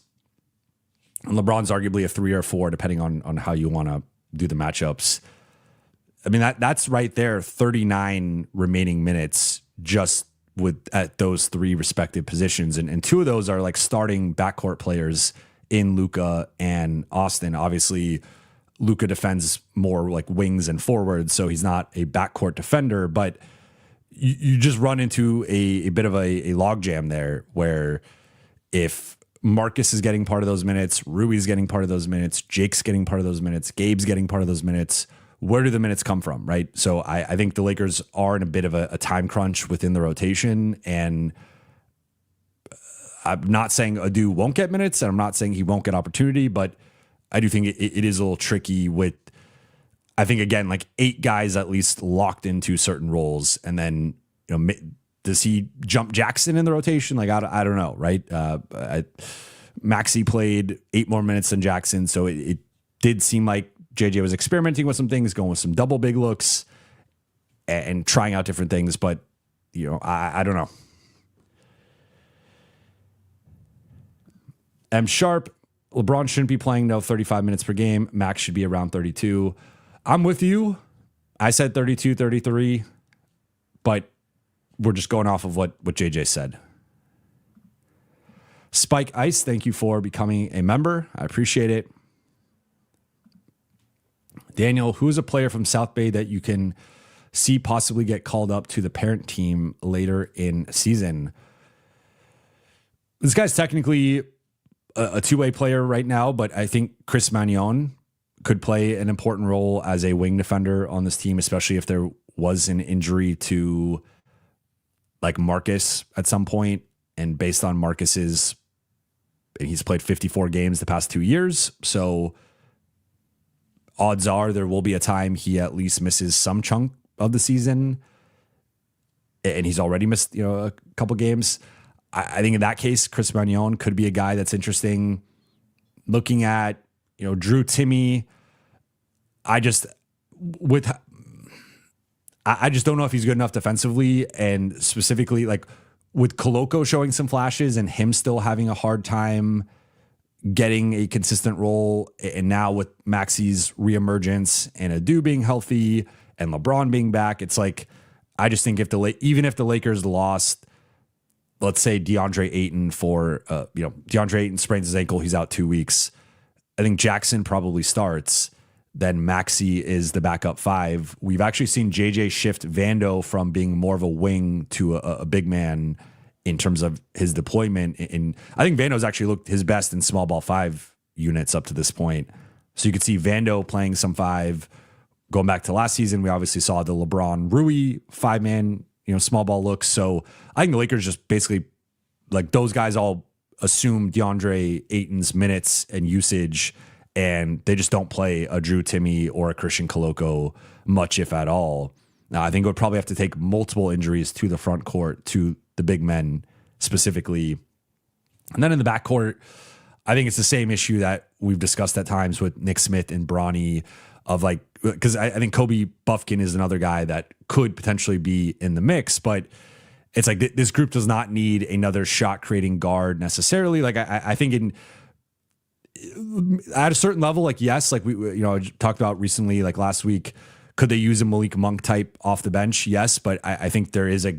and LeBron's arguably a 3 or 4 depending on how you want to do the matchups. I mean, that's right there, 39 remaining minutes just at those 3 respective positions. And 2 of those are like starting backcourt players in Luka and Austin. Obviously, Luka defends more like wings and forwards, so he's not a backcourt defender, but you just run into a bit of a logjam there where if Marcus is getting part of those minutes, Rui's getting part of those minutes, Jake's getting part of those minutes, Gabe's getting part of those minutes, where do the minutes come from, right? So I think the Lakers are in a bit of a time crunch within the rotation, and I'm not saying Adu won't get minutes, and I'm not saying he won't get opportunity, but I do think it is a little tricky with, I think, again, like 8 guys at least locked into certain roles. And then, does he jump Jackson in the rotation? Like, I don't know, right? Maxey played 8 more minutes than Jackson. So it did seem like JJ was experimenting with some things, going with some double big looks and trying out different things. But, I don't know. M Sharp, LeBron shouldn't be playing 35 minutes per game. Max should be around 32. I'm with you. I said 32, 33, but we're just going off of what JJ said. Spike Ice, thank you for becoming a member. I appreciate it. Daniel, who is a player from South Bay that you can see possibly get called up to the parent team later in season? This guy's technically a two-way player right now, but I think Chris Magnon could play an important role as a wing defender on this team, especially if there was an injury to like Marcus at some point. And based on Marcus's, and he's played 54 games the past 2 years. So odds are there will be a time he at least misses some chunk of the season. And he's already missed, a couple games. I think in that case, Chris Magnon could be a guy that's interesting. Looking at, Drew Timme, I just don't know if he's good enough defensively, and specifically like with Koloko showing some flashes and him still having a hard time getting a consistent role. And now with Maxey's reemergence and Adu being healthy and LeBron being back, it's like, I just think even if the Lakers lost, let's say DeAndre Ayton DeAndre Ayton sprains his ankle, he's out 2 weeks. I think Jackson probably starts. Then Maxey is the backup 5. We've actually seen JJ shift Vando from being more of a wing to a big man in terms of his deployment. And I think Vando's actually looked his best in small ball 5 units up to this point. So you could see Vando playing some 5. Going back to last season, we obviously saw the LeBron Rui 5-man, small ball looks. So I think the Lakers just basically, like, those guys all assume DeAndre Ayton's minutes and usage, and they just don't play a Drew Timme or a Christian Koloko much, if at all. Now, I think it would probably have to take multiple injuries to the front court, to the big men specifically. And then in the backcourt, I think it's the same issue that we've discussed at times with Nick Smith and Bronny, of like, because I think Kobe Buffkin is another guy that could potentially be in the mix, but it's like this group does not need another shot creating guard necessarily. Like I think at a certain level, like, yes, like we talked about recently, like last week, could they use a Malik Monk type off the bench? Yes, but I think there is a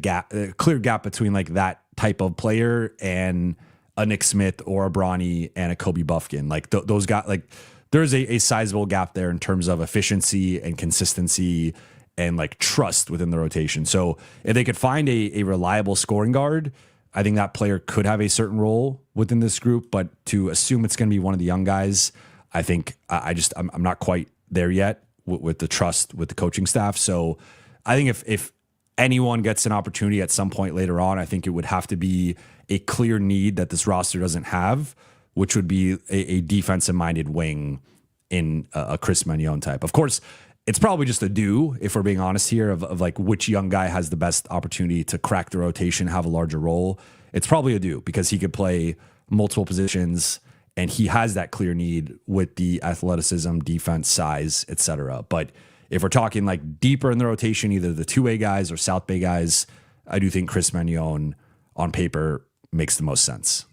clear gap between like that type of player and a Nick Smith or a Bronny and a Kobe Buffkin. Like those guys, like there's a sizable gap there in terms of efficiency and consistency and like trust within the rotation. So if they could find a reliable scoring guard, I think that player could have a certain role within this group. But to assume it's going to be one of the young guys, I think I'm not quite there yet with the trust with the coaching staff. So I think if anyone gets an opportunity at some point later on, I think it would have to be a clear need that this roster doesn't have, which would be a defensive-minded wing in a Chris Magnon type. Of course, it's probably just a do, if we're being honest here, of like which young guy has the best opportunity to crack the rotation, have a larger role. It's probably a do because he could play multiple positions and he has that clear need with the athleticism, defense, size, etc. But if we're talking like deeper in the rotation, either the two-way guys or South Bay guys, I do think Chris Magnon on paper makes the most sense.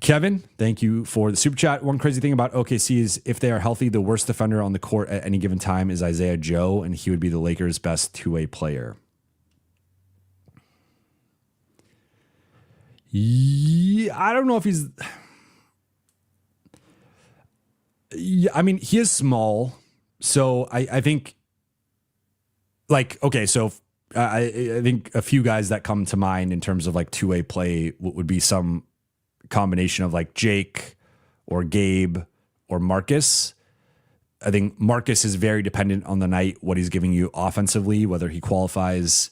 Kevin, thank you for the super chat. One crazy thing about OKC is if they are healthy, the worst defender on the court at any given time is Isaiah Joe, and he would be the Lakers' best two-way player. Yeah, I don't know if he's... Yeah, I mean, he is small, so I think... Like, okay, so I think a few guys that come to mind in terms of like two-way play would be some combination of like Jake or Gabe or Marcus. I think Marcus is very dependent on the night, what he's giving you offensively, whether he qualifies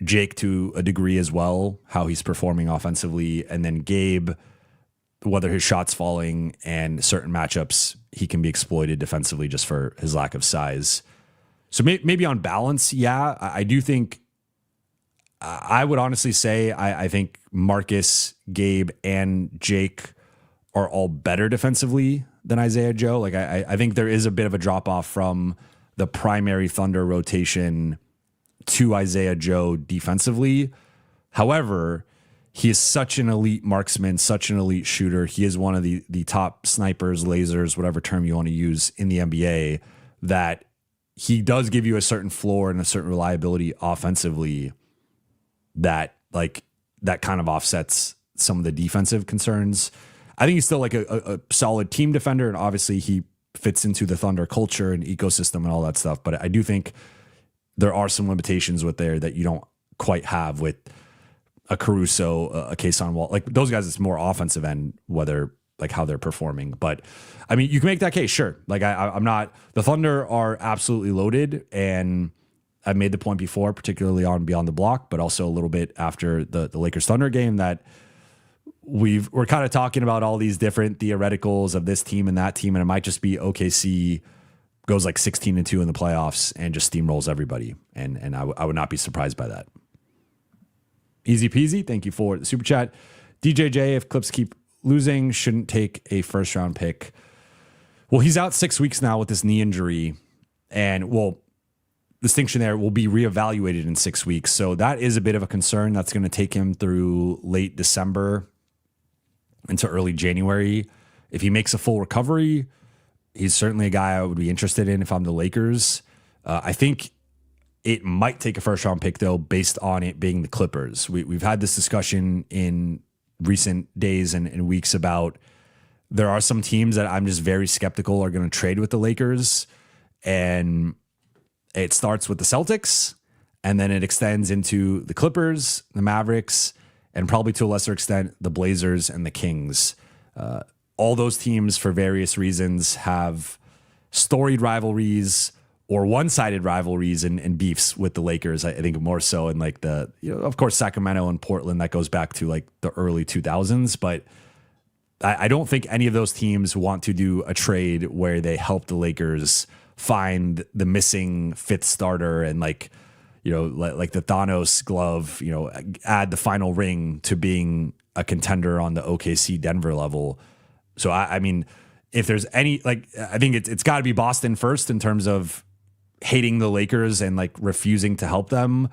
Jake to a degree as well, how he's performing offensively, and then Gabe, whether his shot's falling and certain matchups, he can be exploited defensively just for his lack of size. So maybe on balance, yeah, I do think, I would honestly say, I think Marcus, Gabe, and Jake are all better defensively than Isaiah Joe. Like I think there is a bit of a drop off from the primary Thunder rotation to Isaiah Joe defensively. However, he is such an elite marksman, such an elite shooter. He is one of the top snipers, lasers, whatever term you want to use in the NBA, that he does give you a certain floor and a certain reliability offensively that kind of offsets some of the defensive concerns. I think he's still like a solid team defender, and obviously he fits into the Thunder culture and ecosystem and all that stuff. But I do think there are some limitations with there that you don't quite have with a Caruso, a Kayson Wall. Like those guys, it's more offensive end, whether like how they're performing. But I mean, you can make that case, sure. Like I'm not, the Thunder are absolutely loaded, and I've made the point before, particularly on Beyond the Block, but also a little bit after the Lakers Thunder game, that we're kind of talking about all these different theoreticals of this team and that team, and it might just be OKC goes like 16-2 in the playoffs and just steamrolls everybody, and I would not be surprised by that. Easy peasy. Thank you for the super chat. DJJ, if Clips keep losing, shouldn't take a first round pick. Well, he's out 6 weeks now with this knee injury, and distinction there, will be reevaluated in 6 weeks. So that is a bit of a concern. That's going to take him through late December into early January. If he makes a full recovery, he's certainly a guy I would be interested in if I'm the Lakers. I think it might take a first round pick, though, based on it being the Clippers. We've had this discussion in recent days and weeks about there are some teams that I'm just very skeptical are going to trade with the Lakers. And it starts with the Celtics, and then it extends into the Clippers, the Mavericks, and probably to a lesser extent, the Blazers and the Kings. All those teams, for various reasons, have storied rivalries or one-sided rivalries and beefs with the Lakers. I think more so in like of course, Sacramento and Portland, that goes back to like the early 2000s. But I don't think any of those teams want to do a trade where they help the Lakers find the missing fifth starter and like the Thanos glove, add the final ring to being a contender on the OKC Denver level. So I mean, if there's any, I think it's got to be Boston first in terms of hating the Lakers and like refusing to help them.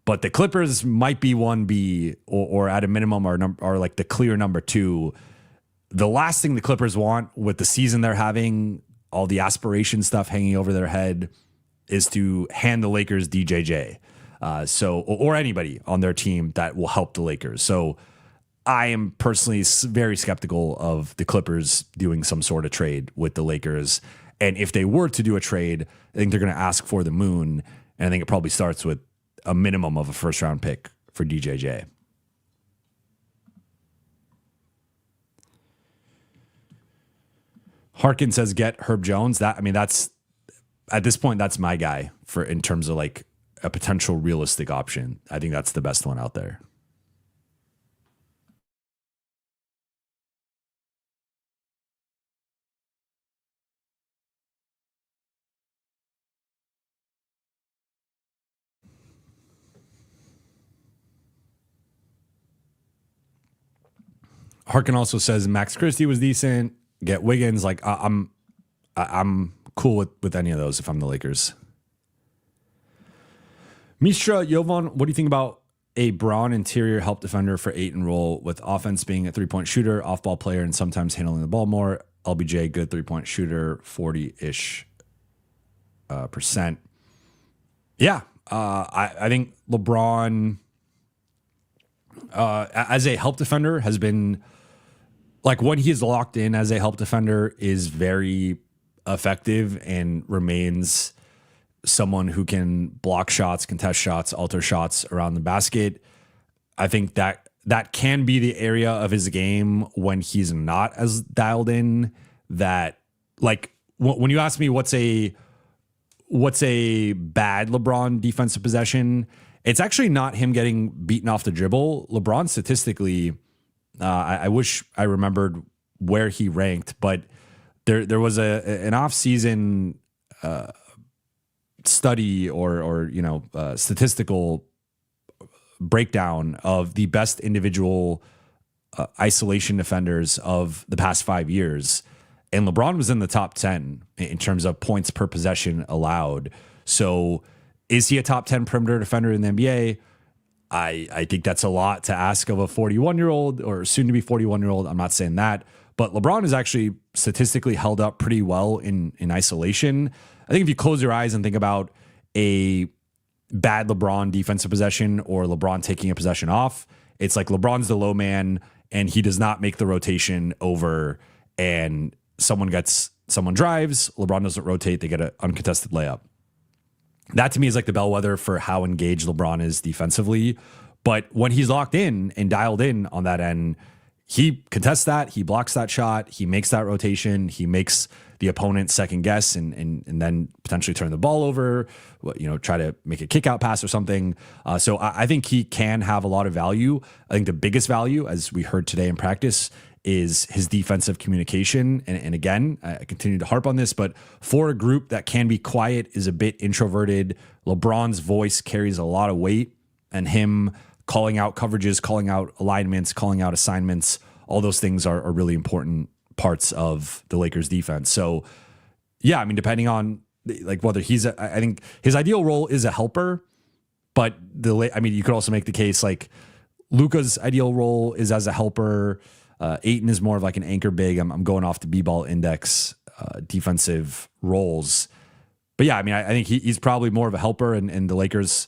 But the Clippers might be 1B or at a minimum are like the clear number 2. The last thing the Clippers want with the season they're having, all the aspiration stuff hanging over their head, is to hand the Lakers DJJ. Or anybody on their team that will help the Lakers. So I am personally very skeptical of the Clippers doing some sort of trade with the Lakers. And if they were to do a trade, I think they're going to ask for the moon. And I think it probably starts with a minimum of a first round pick for DJJ. Harkin says, get Herb Jones. That's at this point, that's my guy in terms of like a potential realistic option. I think that's the best one out there. Harkin also says Max Christie was decent. Get Wiggins. Like I'm cool with any of those if I'm the Lakers. Mishra Jovan, what do you think about a Braun interior help defender for 8 and roll with offense being a 3-point shooter, off-ball player, and sometimes handling the ball more? LBJ, good 3-point shooter, 40-ish percent. Yeah, I think LeBron as a help defender has been, like, when he is locked in as a help defender, is very effective and remains someone who can block shots, contest shots, alter shots around the basket. I think that can be the area of his game when he's not as dialed in. That, like, when you ask me what's a bad LeBron defensive possession, it's actually not him getting beaten off the dribble. LeBron statistically, I wish I remembered where he ranked, but there was an off-season study or statistical breakdown of the best individual isolation defenders of the past 5 years. And LeBron was in the top 10 in terms of points per possession allowed. So is he a top 10 perimeter defender in the NBA? I think that's a lot to ask of a 41-year-old or soon to be 41-year-old. I'm not saying that. But LeBron is actually statistically held up pretty well in isolation. I think if you close your eyes and think about a bad LeBron defensive possession or LeBron taking a possession off, it's like LeBron's the low man and he does not make the rotation over and someone drives, LeBron doesn't rotate, they get an uncontested layup. That to me is like the bellwether for how engaged LeBron is defensively. But when he's locked in and dialed in on that end, he contests that, he blocks that shot, he makes that rotation, he makes the opponent second guess and then potentially turn the ball over, try to make a kick out pass or something. So I think he can have a lot of value. I think the biggest value, as we heard today in practice, is his defensive communication. And again, I continue to harp on this, but for a group that can be quiet, is a bit introverted, LeBron's voice carries a lot of weight, and him calling out coverages, calling out alignments, calling out assignments, all those things are really important parts of the Lakers defense. So yeah, I mean, depending on like whether I think his ideal role is a helper, but you could also make the case like Luka's ideal role is as a helper. Ayton is more of like an anchor big. I'm going off the B-ball index defensive roles. But yeah, I mean, I think he's probably more of a helper, and the Lakers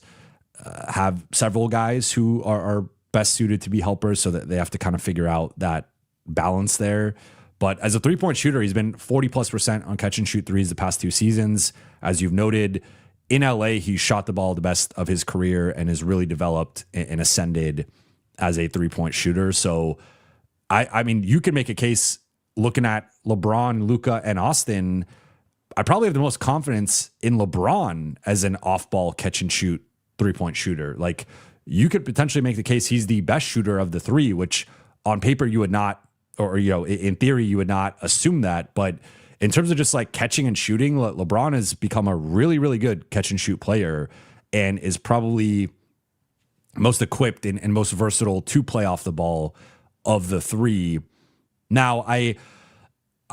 have several guys who are best suited to be helpers, so that they have to kind of figure out that balance there. But as a three-point shooter, he's been 40+% on catch and shoot threes the past 2 seasons. As you've noted, in LA, he shot the ball the best of his career and has really developed and ascended as a three-point shooter. So I mean, you can make a case looking at LeBron, Luka, and Austin. I probably have the most confidence in LeBron as an off-ball catch and shoot three-point shooter. Like, you could potentially make the case he's the best shooter of the three, which on paper you would not, or in theory you would not assume that. But in terms of just like catching and shooting, LeBron has become a really, really good catch and shoot player and is probably most equipped and most versatile to play off the ball of the three. Now, I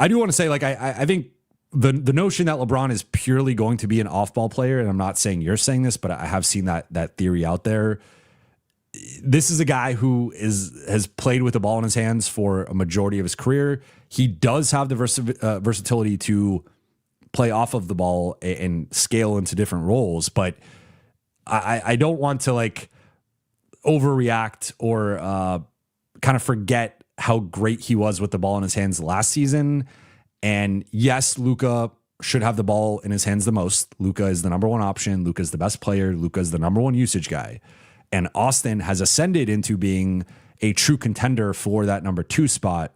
do want to say, like, I think the notion that LeBron is purely going to be an off-ball player, and I'm not saying you're saying this, but I have seen that theory out there. This is a guy who has played with the ball in his hands for a majority of his career. He does have the versatility to play off of the ball and scale into different roles, but I don't want to like overreact or kind of forget how great he was with the ball in his hands last season. And yes, Luka should have the ball in his hands the most. Luka is the number one option. Luka is the best player. Luka is the number one usage guy. And Austin has ascended into being a true contender for that number 2 spot.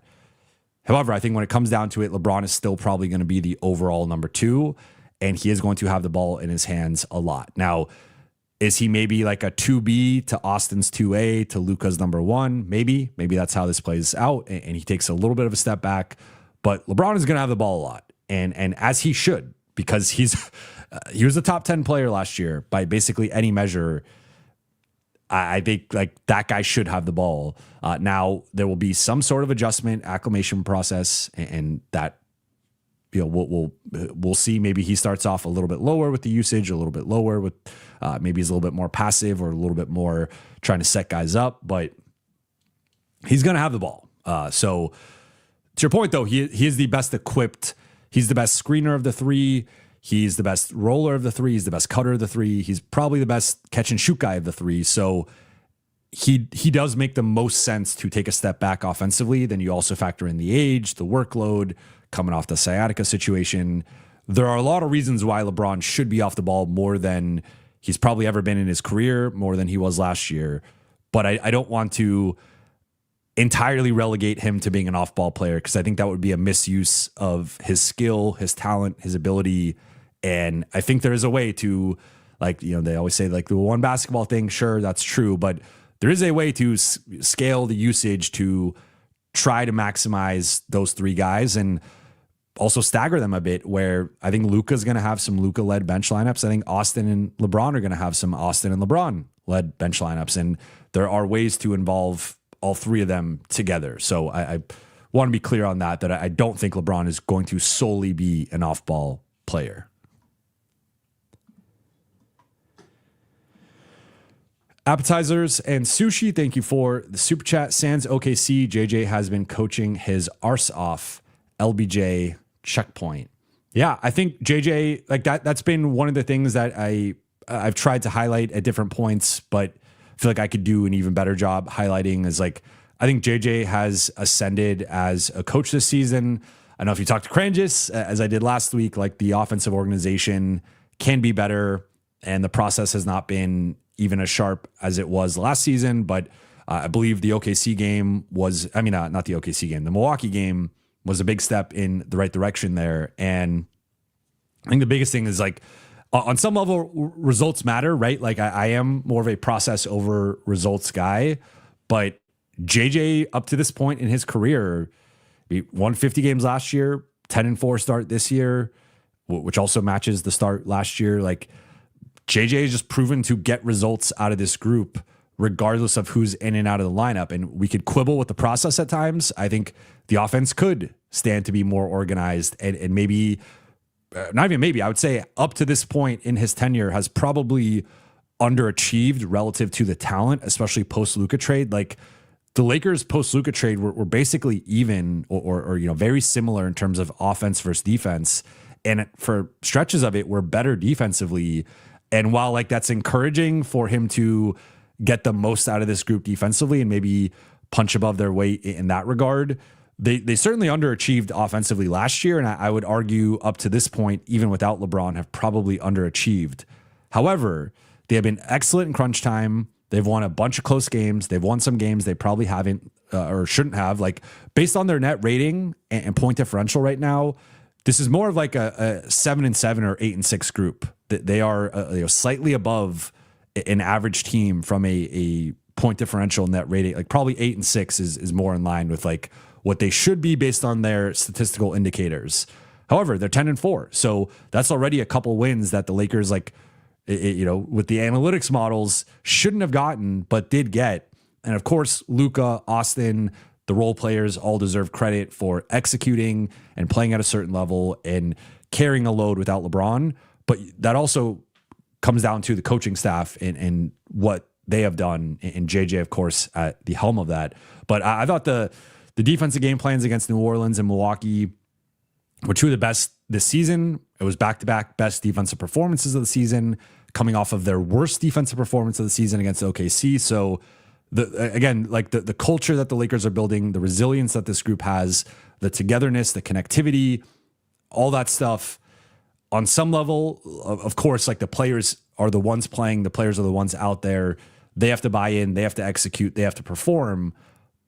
However, I think when it comes down to it, LeBron is still probably going to be the overall number 2, and he is going to have the ball in his hands a lot. Now, is he maybe like a 2B to Austin's 2A to Luka's number 1? Maybe that's how this plays out, and he takes a little bit of a step back. But LeBron is going to have the ball a lot, and as he should, because he was a top 10 player last year by basically any measure. I think like that guy should have the ball. Now there will be some sort of adjustment, acclimation process, and that we'll see. Maybe he starts off a little bit lower with the usage, a little bit lower with maybe he's a little bit more passive or a little bit more trying to set guys up, but he's going to have the ball. So to your point though, he is the best equipped. He's the best screener of the three. He's the best roller of the three. He's the best cutter of the three. He's probably the best catch and shoot guy of the three. So he does make the most sense to take a step back offensively. Then you also factor in the age, the workload, coming off the sciatica situation. There are a lot of reasons why LeBron should be off the ball more than he's probably ever been in his career, more than he was last year. But I don't want to entirely relegate him to being an off-ball player, because I think that would be a misuse of his skill, his talent, his ability. And I think there is a way to Like, they always say like the one basketball thing. Sure, that's true. But there is a way to scale the usage to try to maximize those three guys and also stagger them a bit, where I think Luka's going to have some Luka-led bench lineups. I think Austin and LeBron are going to have some Austin and LeBron-led bench lineups. And there are ways to involve all three of them together. So I want to be clear on that I don't think LeBron is going to solely be an off-ball player. Appetizers and sushi, thank you for the super chat. Sans OKC, JJ has been coaching his arse off. LBJ checkpoint. Yeah, I think JJ, like that's been one of the things that I've tried to highlight at different points, but I feel like I could do an even better job highlighting is like, I think JJ has ascended as a coach this season. I know if you talk to Kranjis, as I did last week, like the offensive organization can be better and the process has not been even as sharp as it was last season. But I believe the OKC game was, not the OKC game, the Milwaukee game was a big step in the right direction there. And I think the biggest thing is like, on some level, results matter, right? Like I am more of a process over results guy, but JJ up to this point in his career, he won 50 games last year, 10-4 start this year, which also matches the start last year. Like JJ is just proven to get results out of this group, regardless of who's in and out of the lineup. And we could quibble with the process at times. I think the offense could stand to be more organized and maybe, not even maybe, I would say up to this point in his tenure has probably underachieved relative to the talent, especially post Luka trade. Like the Lakers post Luka trade were basically even or very similar in terms of offense versus defense. And for stretches of it, we're better defensively. And while like that's encouraging for him to get the most out of this group defensively and maybe punch above their weight in that regard, they certainly underachieved offensively last year. And I would argue up to this point, even without LeBron, have probably underachieved. However, they have been excellent in crunch time. They've won a bunch of close games. They've won some games they probably haven't or shouldn't have. Like based on their net rating and point differential right now, this is more of like a 7-7 or 8-6 group. They are slightly above an average team from a point differential net rating. Like probably 8-6 is more in line with like what they should be based on their statistical indicators. However, they're 10-4. So that's already a couple wins that the Lakers, like, with the analytics models shouldn't have gotten, but did get. And of course, Luka, Austin, the role players all deserve credit for executing and playing at a certain level and carrying a load without LeBron. But that also comes down to the coaching staff and what they have done. And JJ, of course, at the helm of that. But I thought the defensive game plans against New Orleans and Milwaukee were two of the best this season. It was back-to-back best defensive performances of the season, coming off of their worst defensive performance of the season against OKC. So the culture that the Lakers are building, the resilience that this group has, the togetherness, the connectivity, all that stuff. On some level, of course, like the players are the ones playing, the players are the ones out there. They have to buy in, they have to execute, they have to perform.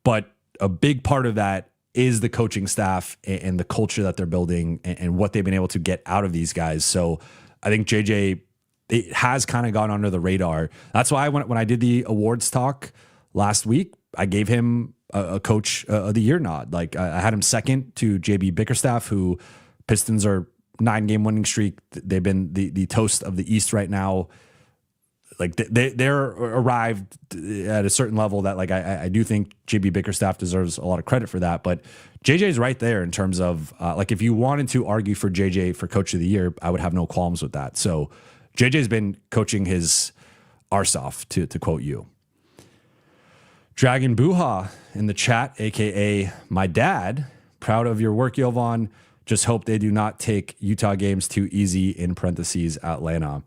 But a big part of that is the coaching staff and the culture that they're building and what they've been able to get out of these guys. So I think JJ, it has kind of gone under the radar. That's why when I did the awards talk last week, I gave him a coach of the year nod. Like I had him second to JB Bickerstaff, who Pistons are 9-game winning streak. They've been the toast of the East right now. Like they're arrived at a certain level that like I do think JB Bickerstaff deserves a lot of credit for that. But JJ's right there in terms of like if you wanted to argue for JJ for coach of the year, I would have no qualms with that. So JJ's been coaching his arse off, to quote you. Jovan Buha in the chat, aka my dad, proud of your work, Jovan. Just hope they do not take Utah games too easy, in parentheses, Atlanta.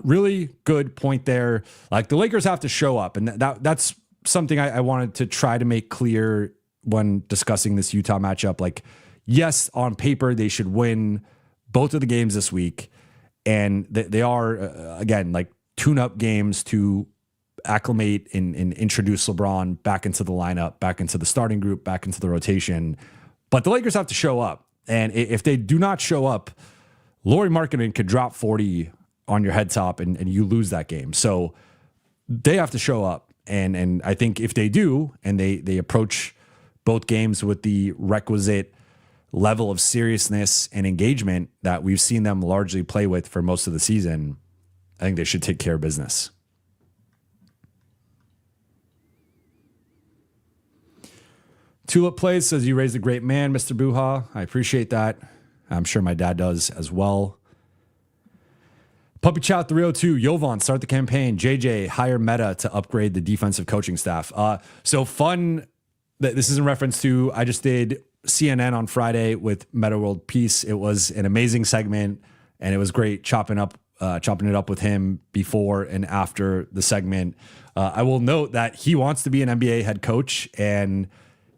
Really good point there. Like the Lakers have to show up, and that's something I wanted to try to make clear when discussing this Utah matchup. Like, yes, on paper they should win both of the games this week, and they are again like tune-up games to acclimate and introduce LeBron back into the lineup, back into the starting group, back into the rotation. But the Lakers have to show up, and if they do not show up, Lauri Markkanen could drop 40 on your head top and you lose that game. So they have to show up. And I think if they do, and they approach both games with the requisite level of seriousness and engagement that we've seen them largely play with for most of the season, I think they should take care of business. Tulip Plays says, you raised a great man, Mr. Buha. I appreciate that. I'm sure my dad does as well. Puppy Chow 302, Jovan, start the campaign. JJ, hire Meta to upgrade the defensive coaching staff. So fun. This is in reference to, I just did CNN on Friday with Meta World Peace. It was an amazing segment, and it was great chopping it up with him before and after the segment. I will note that he wants to be an NBA head coach, and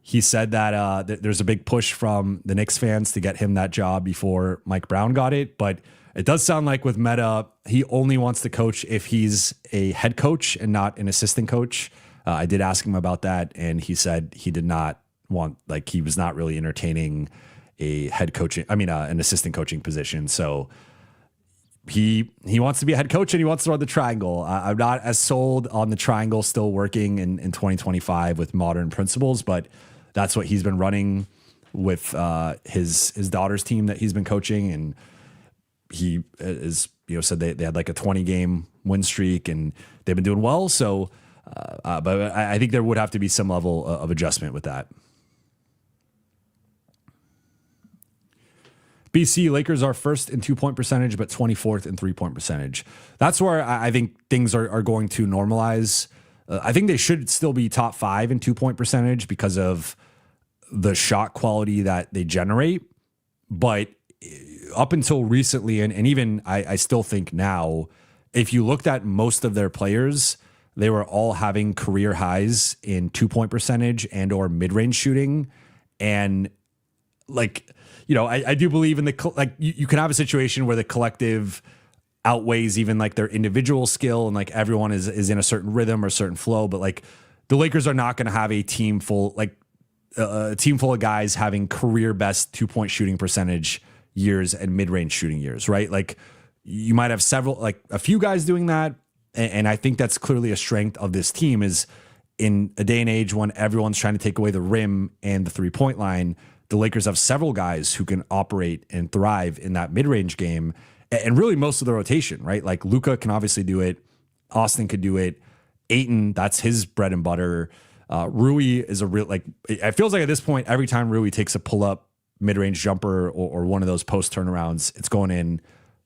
he said that there's a big push from the Knicks fans to get him that job before Mike Brown got it. But it does sound like with Meta, he only wants to coach if he's a head coach and not an assistant coach. I did ask him about that, and he said he did not want, like, he was not really entertaining a head coaching, an assistant coaching position. So he wants to be a head coach and he wants to run the triangle. I'm not as sold on the triangle still working in 2025 with modern principles, but that's what he's been running with his daughter's team that he's been coaching. And he is, said they had like a 20 game win streak and they've been doing well. So, but I think there would have to be some level of adjustment with that. BC, Lakers are first in 2-point percentage, but 24th in 3-point percentage. That's where I think things are going to normalize. I think they should still be top 5 in 2-point percentage because of the shot quality that they generate. But up until recently, and even I still think now, if you looked at most of their players, they were all having career highs in 2-point percentage and or mid-range shooting. And like, I do believe in you can have a situation where the collective outweighs even like their individual skill and like everyone is in a certain rhythm or certain flow. But like the Lakers are not going to have a team full of guys having career best 2-point shooting percentage years and mid-range shooting years, right? Like you might have a few guys doing that. And I think that's clearly a strength of this team is in a day and age when everyone's trying to take away the rim and the 3-point line, the Lakers have several guys who can operate and thrive in that mid-range game and really most of the rotation, right? Like Luka can obviously do it. Austin could do it. Ayton, that's his bread and butter. Rui is a real, it feels like at this point, every time Rui takes a pull-up mid-range jumper or one of those post turnarounds, it's going in.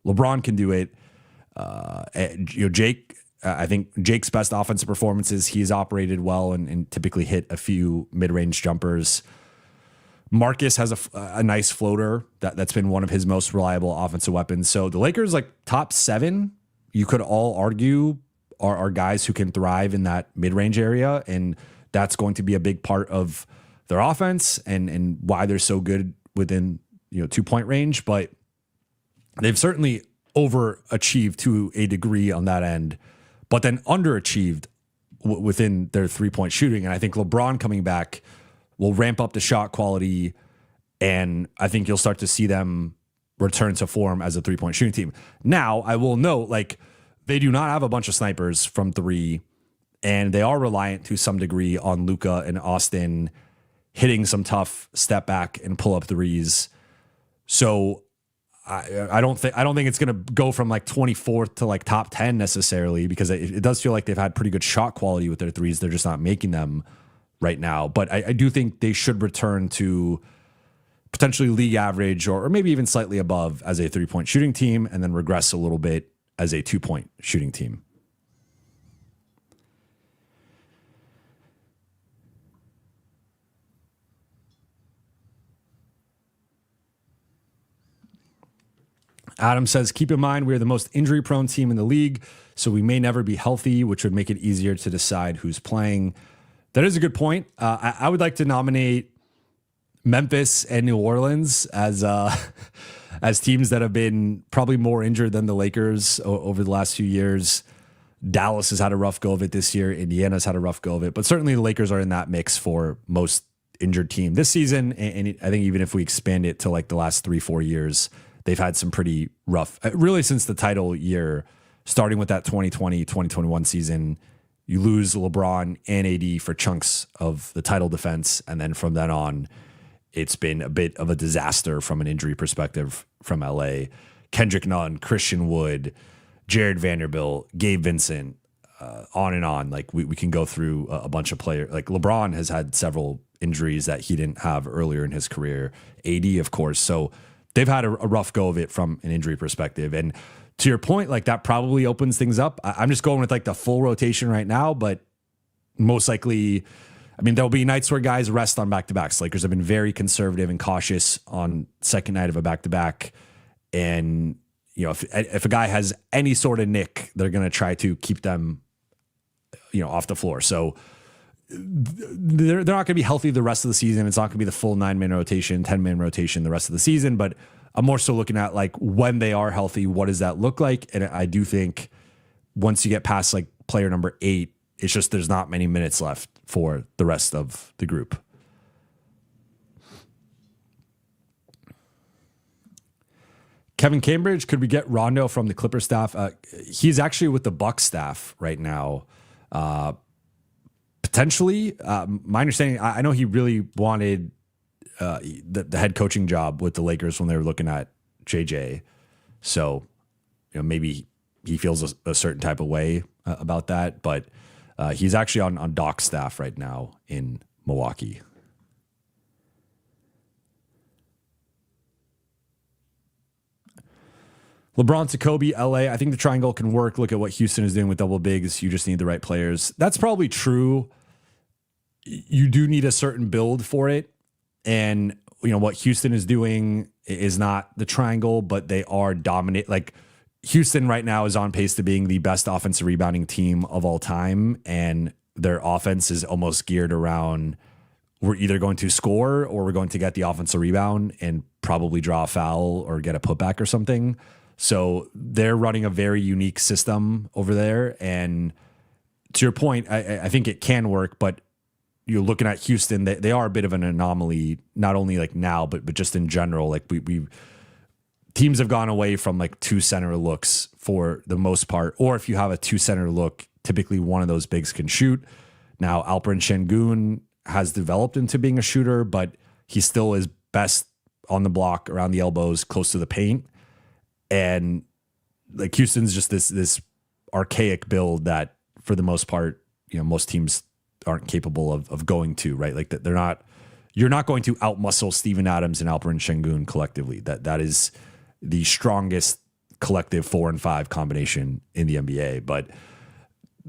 LeBron can do it. Jake, I think Jake's best offensive performances, he's operated well and typically hit a few mid-range jumpers. Marcus has a nice floater that's been one of his most reliable offensive weapons. So the Lakers, like top 7, you could all argue are guys who can thrive in that mid-range area. And that's going to be a big part of their offense and why they're so good within, 2-point range. But they've certainly overachieved to a degree on that end, but then underachieved within their 3-point shooting. And I think LeBron coming back will ramp up the shot quality, and I think you'll start to see them return to form as a 3-point shooting team. Now, I will note, they do not have a bunch of snipers from 3, and they are reliant to some degree on Luka and Austin hitting some tough step back and pull up threes. So I don't think it's going to go from 24th to top 10 necessarily, because it does feel like they've had pretty good shot quality with their threes. They're just not making them right now. But I do think they should return to potentially league average or maybe even slightly above as a 3-point shooting team, and then regress a little bit as a 2-point shooting team. Adam says, keep in mind, we are the most injury-prone team in the league, so we may never be healthy, which would make it easier to decide who's playing. That is a good point. I would like to nominate Memphis and New Orleans as teams that have been probably more injured than the Lakers over the last few years. Dallas has had a rough go of it this year. Indiana's had a rough go of it. But certainly the Lakers are in that mix for most injured team this season. And I think even if we expand it to the last 3-4 years, they've had some pretty rough, really since the title year, starting with that 2020-2021 season. You lose LeBron and AD for chunks of the title defense. And then from then on, it's been a bit of a disaster from an injury perspective from LA. Kendrick Nunn, Christian Wood, Jared Vanderbilt, Gabe Vincent, on and on. Like we can go through a bunch of players. Like LeBron has had several injuries that he didn't have earlier in his career. AD, of course. So they've had a rough go of it from an injury perspective. And to your point, like that probably opens things up. I'm just going with like the full rotation right now, but most likely, I mean, there'll be nights where guys rest on back-to-backs. Lakers have been very conservative and cautious on second night of a back-to-back. And, you know, if a guy has any sort of nick, they're going to try to keep them, you know, off the floor. So they're not going to be healthy the rest of the season. It's not going to be the full 9-man rotation, 10-man rotation the rest of the season, but I'm more so looking at like when they are healthy, what does that look like? And I do think once you get past like player number 8, it's just there's not many minutes left for the rest of the group. Kevin Cambridge, could we get Rondo from the Clipper staff? He's actually with the Bucks staff right now. Potentially, my understanding, I know he really wanted the head coaching job with the Lakers when they were looking at JJ. So, you know, maybe he feels a certain type of way about that, but he's actually on Doc's staff right now in Milwaukee. LeBron to Kobe, LA. I think the triangle can work. Look at what Houston is doing with double bigs. You just need the right players. That's probably true. You do need a certain build for it. And, you know, what Houston is doing is not the triangle, but they are dominant. Like Houston right now is on pace to being the best offensive rebounding team of all time. And their offense is almost geared around, we're either going to score or we're going to get the offensive rebound and probably draw a foul or get a putback or something. So they're running a very unique system over there. And to your point, I think it can work, but you're looking at Houston, they are a bit of an anomaly, not only like now, but just in general. Like we teams have gone away from like 2 center looks for the most part, or if you have a 2 center look, typically one of those bigs can shoot. Now Alperen Şengün has developed into being a shooter, but he still is best on the block, around the elbows, close to the paint. And like Houston's just this archaic build that for the most part, you know, most teams aren't capable of going to, right? Like that you're not going to outmuscle Steven Adams and Alperen Şengün collectively. That is the strongest collective 4 and 5 combination in the NBA. But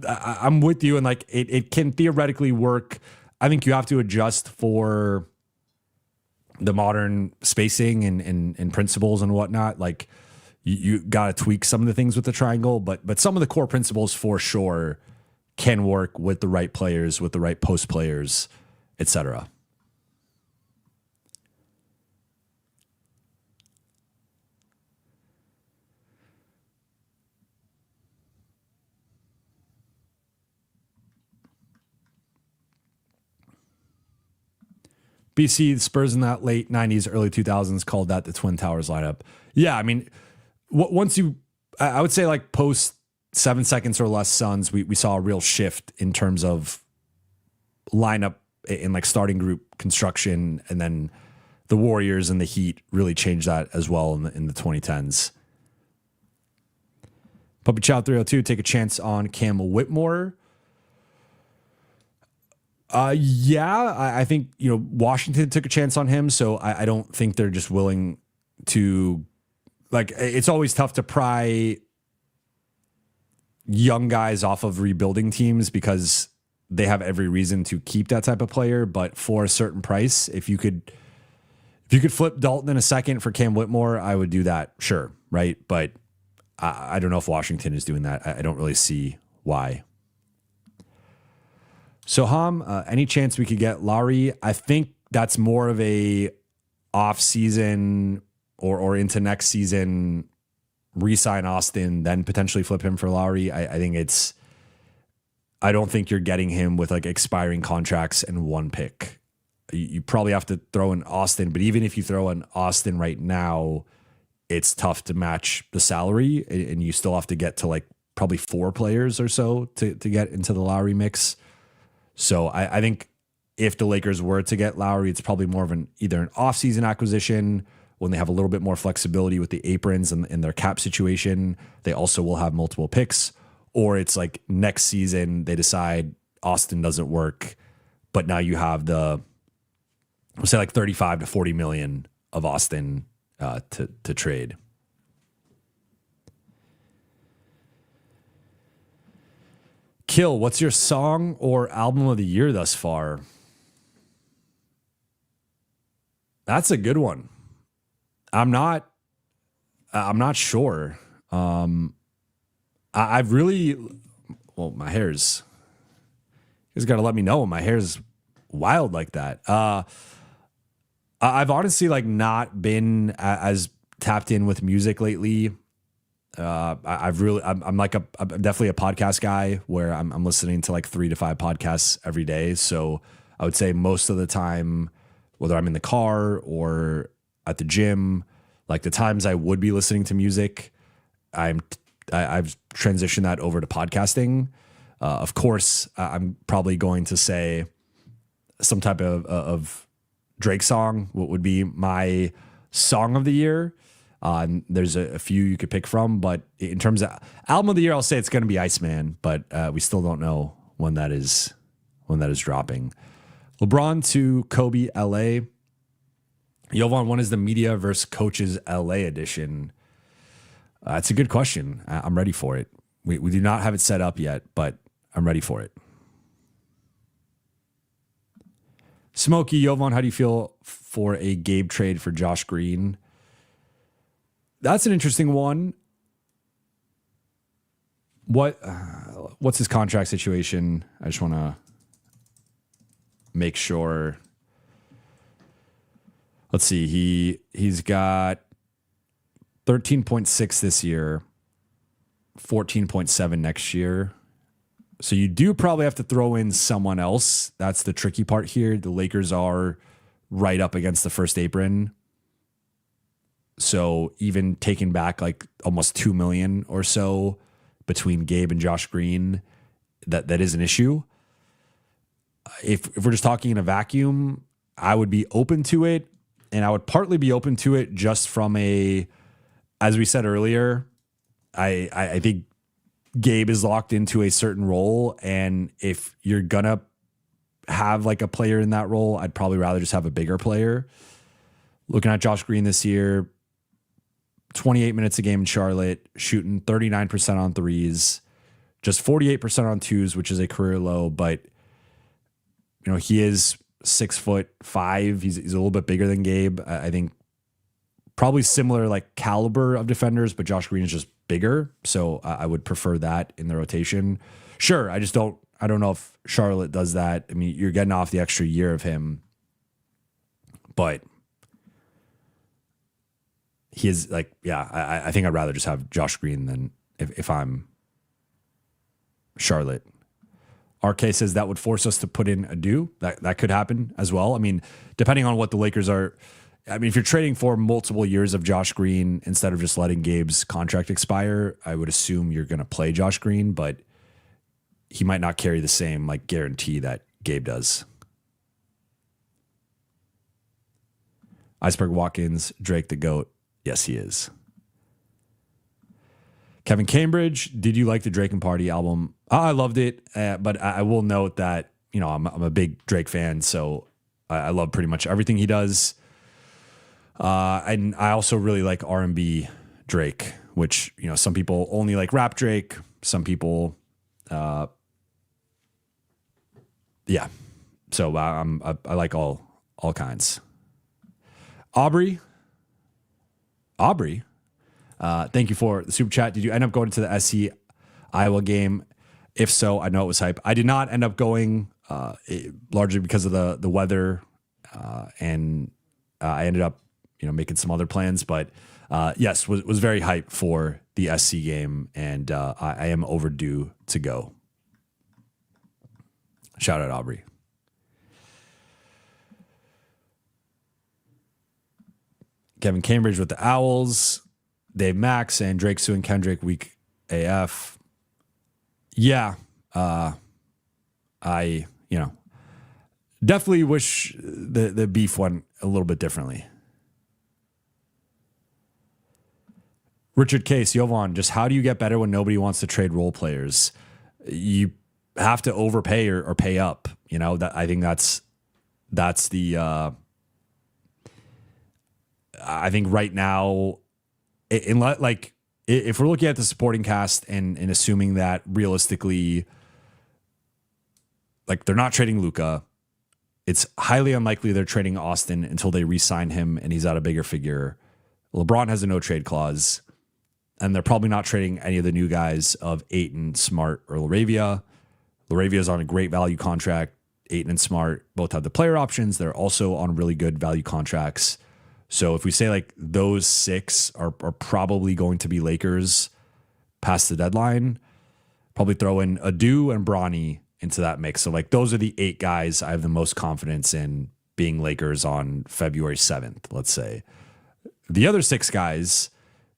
I'm with you, and like it can theoretically work. I think you have to adjust for the modern spacing and principles and whatnot. Like you got to tweak some of the things with the triangle, but some of the core principles for sure can work with the right players, with the right post players, etc. BC, the Spurs in that late 90s, early 2000s called that the Twin Towers lineup. Yeah, I mean, once I would say like post 7 seconds or less Suns, we saw a real shift in terms of lineup in like starting group construction, and then the Warriors and the Heat really changed that as well in the 2010s. Puppy Chow 302, take a chance on Cam Whitmore. Yeah, I think, you know, Washington took a chance on him, so I don't think they're just willing to, like, it's always tough to pry young guys off of rebuilding teams because they have every reason to keep that type of player, but for a certain price, if you could flip Dalton in a second for Cam Whitmore, I would do that, sure, right? But I don't know if Washington is doing that. I don't really see why. So, any chance we could get Lowry? I think that's more of a off-season or into next season re-sign Austin, then potentially flip him for Lowry. I don't think you're getting him with like expiring contracts and 1 pick. You probably have to throw in Austin, but even if you throw in Austin right now, it's tough to match the salary, and you still have to get to like probably 4 players or so to get into the Lowry mix. So I think if the Lakers were to get Lowry, it's probably more of either an offseason acquisition when they have a little bit more flexibility with the aprons and in their cap situation. They also will have multiple picks, or it's like next season they decide Austin doesn't work, but now you have we'll say like 35 to 40 million of Austin to trade. Kill, what's your song or album of the year thus far? That's a good one. I'm not sure. I've really, my hair's, you guys got to let me know when my hair's wild like that. I've honestly like not been as tapped in with music lately. I'm definitely a podcast guy where I'm listening to like 3 to 5 podcasts every day. So I would say most of the time, whether I'm in the car or at the gym, like the times I would be listening to music, I've transitioned that over to podcasting. Of course, I'm probably going to say some type of Drake song, what would be my song of the year. And there's a few you could pick from, but in terms of album of the year, I'll say it's going to be Iceman, but we still don't know when that is dropping. LeBron to Kobe, LA. Jovan, when is the media versus coaches LA edition? It's a good question. I'm ready for it. We do not have it set up yet, but I'm ready for it. Smokey, Jovan, how do you feel for a Gabe trade for Josh Green? That's an interesting one. What's his contract situation? I just want to make sure. Let's see. He's got 13.6 this year, 14.7 next year. So you do probably have to throw in someone else. That's the tricky part here. The Lakers are right up against the first apron. So even taking back like almost $2 million or so between Gabe and Josh Green, that is an issue. If we're just talking in a vacuum, I would be open to it. And I would partly be open to it just from as we said earlier, I think Gabe is locked into a certain role. And if you're going to have like a player in that role, I'd probably rather just have a bigger player. Looking at Josh Green this year, 28 minutes a game in Charlotte, shooting 39% on threes, just 48% on twos, which is a career low. But, he is 6'5". He's a little bit bigger than Gabe. I think probably similar like caliber of defenders, but Josh Green is just bigger. So I would prefer that in the rotation. Sure. I don't know if Charlotte does that. I mean, you're getting off the extra year of him, but he is like, I think I'd rather just have Josh Green than if I'm Charlotte. RK says that would force us to put in Adu. That could happen as well. I mean, depending on what the Lakers are. I mean, if you're trading for multiple years of Josh Green instead of just letting Gabe's contract expire, I would assume you're going to play Josh Green, but he might not carry the same like guarantee that Gabe does. Iceberg Watkins, Drake the GOAT. Yes, he is. Kevin Cambridge, did you like the Drake and Party album? I loved it, but I will note that, I'm a big Drake fan, so I love pretty much everything he does. And I also really like R&B Drake, which, some people only like rap Drake. Some people, yeah. So I like all kinds. Aubrey, thank you for the super chat. Did you end up going to the SC Iowa game? If so, I know it was hype. I did not end up going, largely because of the weather, and I ended up, making some other plans. But yes, was very hype for the SC game, and I am overdue to go. Shout out Aubrey. Kevin Cambridge with the Owls. Dave Max and Drake Sue and Kendrick weak AF. Yeah. I definitely wish the beef went a little bit differently. Richard Case, Jovan, just how do you get better when nobody wants to trade role players? You have to overpay or pay up. That I think that's the I think right now, if we're looking at the supporting cast and assuming that realistically, like they're not trading Luka, it's highly unlikely they're trading Austin until they re-sign him and he's at a bigger figure. LeBron has a no trade clause, and they're probably not trading any of the new guys of Ayton, Smart, or Laravia. Laravia's on a great value contract. Ayton and Smart both have the player options. They're also on really good value contracts. So if we say like those six are probably going to be Lakers past the deadline, probably throw in Adu and Bronny into that mix. So like those are the 8 guys I have the most confidence in being Lakers on February 7th, let's say. The other 6 guys,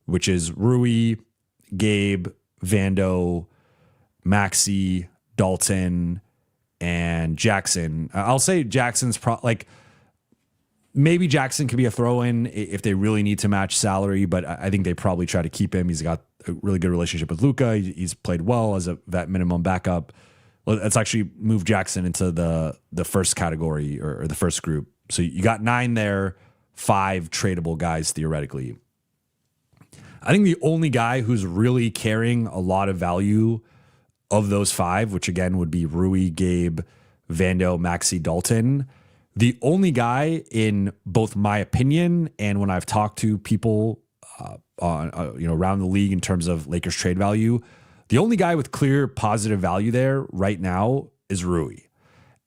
which is Rui, Gabe, Vando, Maxey, Dalton, and Jackson. I'll say Jackson's maybe Jackson could be a throw-in if they really need to match salary, but I think they probably try to keep him. He's got a really good relationship with Luka. He's played well as a vet minimum backup. Let's actually move Jackson into the first category or the first group. So you got 9 there, 5 tradable guys theoretically. I think the only guy who's really carrying a lot of value of those 5, which again would be Rui, Gabe, Vando, Maxey, Dalton, the only guy in both my opinion and when I've talked to people around the league in terms of Lakers trade value, the only guy with clear positive value there right now is Rui.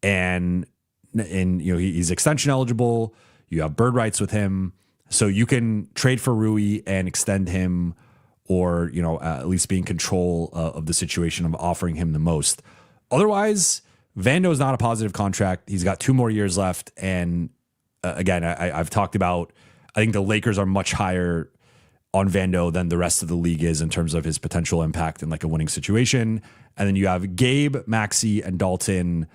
And he's extension eligible. You have bird rights with him. So you can trade for Rui and extend him or, at least be in control of the situation of offering him the most. Otherwise, Vando is not a positive contract. He's got 2 more years left. And again, I've talked about, I think the Lakers are much higher on Vando than the rest of the league is in terms of his potential impact in like a winning situation. And then you have Gabe, Maxey, and Dalton.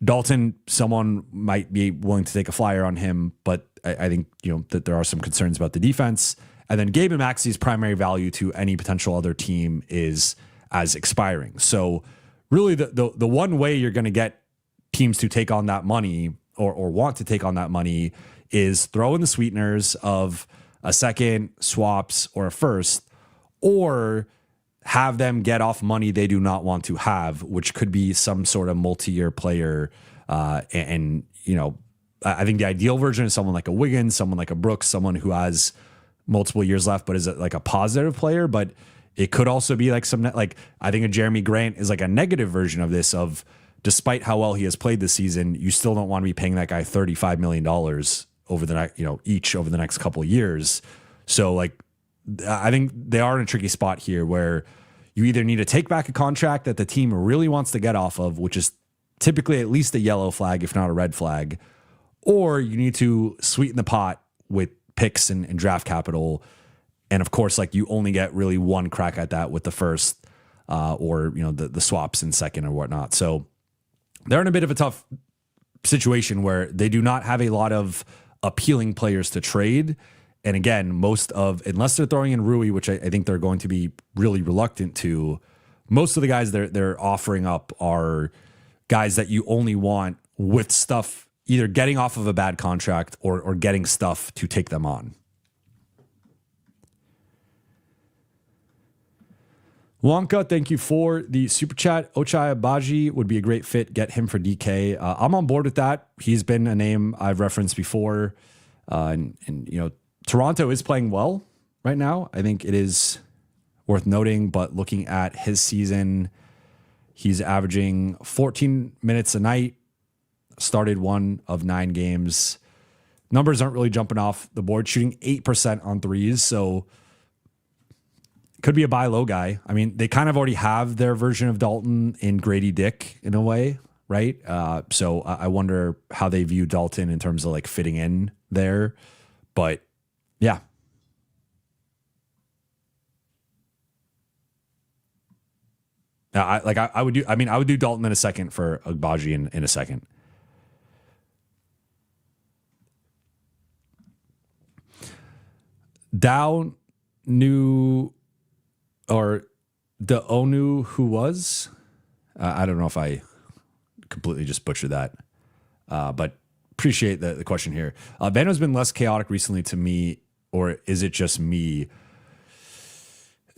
Dalton, someone might be willing to take a flyer on him, but I think, that there are some concerns about the defense. And then Gabe and Maxey's primary value to any potential other team is as expiring. So really the one way you're going to get teams to take on that money or want to take on that money is throw in the sweeteners of a second, swaps, or a first, or have them get off money they do not want to have, which could be some sort of multi-year player. I think the ideal version is someone like a Wiggins, someone like a Brooks, someone who has multiple years left, but is like a positive player. But it could also be like I think a Jeremy Grant is like a negative version of this of, despite how well he has played this season, you still don't want to be paying that guy $35 million over the next, each over the next couple of years. So I think they are in a tricky spot here where you either need to take back a contract that the team really wants to get off of, which is typically at least a yellow flag, if not a red flag, or you need to sweeten the pot with picks and draft capital. And of course, you only get really one crack at that with the first or the swaps in second or whatnot. So they're in a bit of a tough situation where they do not have a lot of appealing players to trade. And again, unless they're throwing in Rui, which I think they're going to be really reluctant to, most of the guys they're offering up are guys that you only want with stuff, either getting off of a bad contract or getting stuff to take them on. Wonka, thank you for the super chat. Ochai Abaji would be a great fit. Get him for DK. I'm on board with that. He's been a name I've referenced before. And Toronto is playing well right now. I think it is worth noting, but looking at his season, he's averaging 14 minutes a night, started 1 of 9 games. Numbers aren't really jumping off the board, shooting 8% on threes. So could be a buy low guy. I mean, they kind of already have their version of Dalton in Grady Dick in a way, right? So I wonder how they view Dalton in terms of fitting in there. But yeah. I would do. I mean, I would do Dalton in a second for Agbaji in a second. Dow knew, or the Onu who was. I don't know if I completely just butchered that, but appreciate the question here. Vando's been less chaotic recently to me, or is it just me?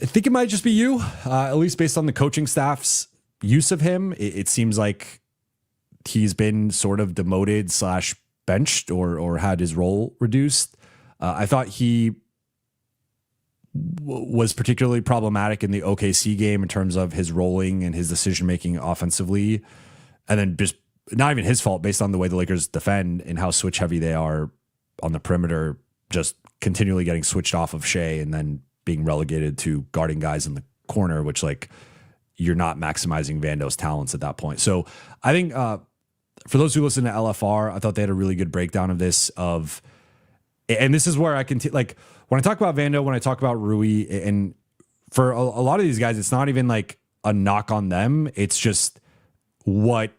I think it might just be you, at least based on the coaching staff's use of him. It seems like he's been sort of demoted / benched or had his role reduced. I thought he was particularly problematic in the OKC game in terms of his rolling and his decision-making offensively. And then just not even his fault based on the way the Lakers defend and how switch heavy they are on the perimeter, just continually getting switched off of Shea and then being relegated to guarding guys in the corner, which like you're not maximizing Vando's talents at that point. So I think for those who listen to LFR, I thought they had a really good breakdown of this and this is where I can like when I talk about Vando, when I talk about Rui, and for a lot of these guys, it's not even like a knock on them. It's just what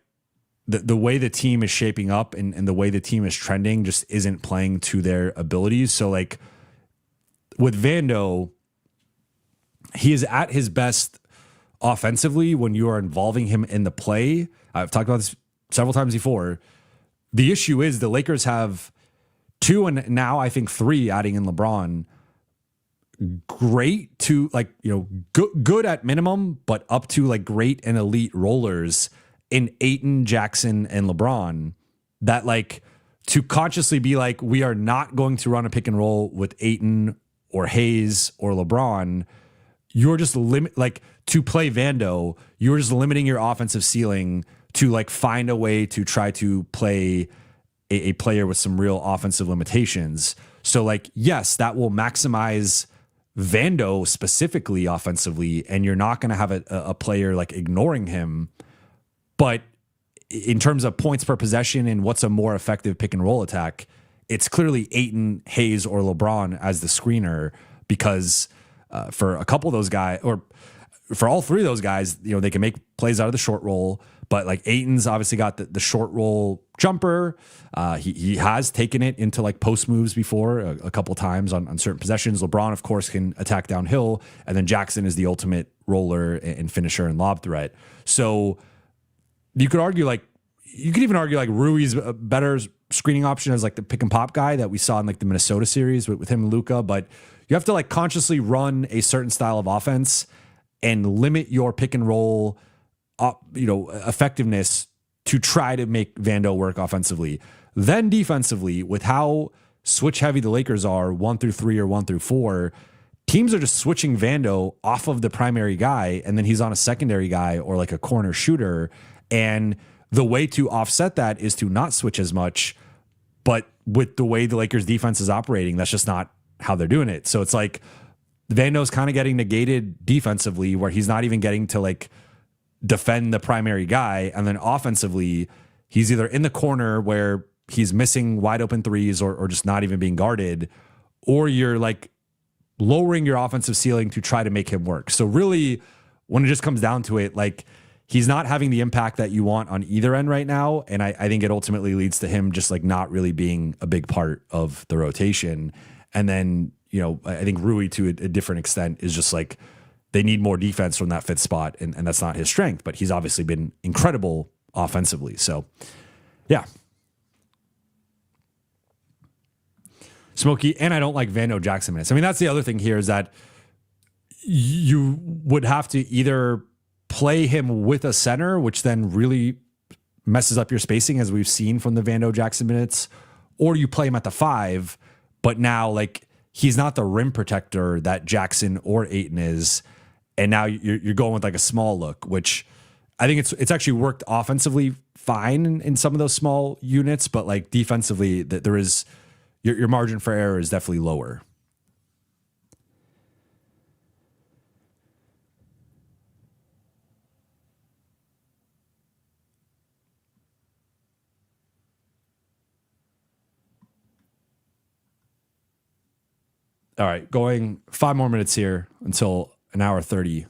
the way the team is shaping up and the way the team is trending just isn't playing to their abilities. So like with Vando, he is at his best offensively when you are involving him in the play. I've talked about this several times before. The issue is the Lakers have 2 and now I think 3, adding in LeBron, great to like, good at minimum, but up to like great and elite rollers in Ayton, Jackson, and LeBron that like to consciously be like, we are not going to run a pick and roll with Ayton or Hayes or LeBron. You're just like to play Vando, you're just limiting your offensive ceiling to like find a way to try to play a player with some real offensive limitations. So like, yes, that will maximize Vando specifically offensively, and you're not going to have a player like ignoring him. But in terms of points per possession and what's a more effective pick and roll attack, it's clearly Ayton, Hayes, or LeBron as the screener, because for a couple of those guys, or for all 3 of those guys, they can make plays out of the short roll. But like Ayton's obviously got the short roll jumper. He has taken it into like post moves before a couple times on certain possessions. LeBron, of course, can attack downhill. And then Jackson is the ultimate roller and finisher and lob threat. So you could even argue like Rui's a better screening option as like the pick and pop guy that we saw in like the Minnesota series with him and Luka. But you have to like consciously run a certain style of offense and limit your pick and roll effectiveness to try to make Vando work offensively. Then defensively, with how switch heavy the Lakers are 1 through 3 or 1 through 4, teams are just switching Vando off of the primary guy, and then he's on a secondary guy or like a corner shooter. And the way to offset that is to not switch as much. But with the way the Lakers defense is operating, that's just not how they're doing it. So it's like Vando's kind of getting negated defensively, where he's not even getting to like defend the primary guy. And then offensively, he's either in the corner where he's missing wide open threes or just not even being guarded, or you're like lowering your offensive ceiling to try to make him work. So really, when it just comes down to it, like he's not having the impact that you want on either end right now. And I think it ultimately leads to him just like not really being a big part of the rotation. And then, I think Rui to a different extent is just like, they need more defense from that 5th spot, and that's not his strength, but he's obviously been incredible offensively. So, yeah. Smokey, and I don't like Vando Jackson minutes. I mean, that's the other thing here is that you would have to either play him with a center, which then really messes up your spacing, as we've seen from the Vando Jackson minutes, or you play him at the 5, but now like he's not the rim protector that Jackson or Ayton is. And now you're going with like a small look, which I think it's actually worked offensively fine in some of those small units, but like defensively, that there is your margin for error is definitely lower. All right, going 5 more minutes here until an hour 30.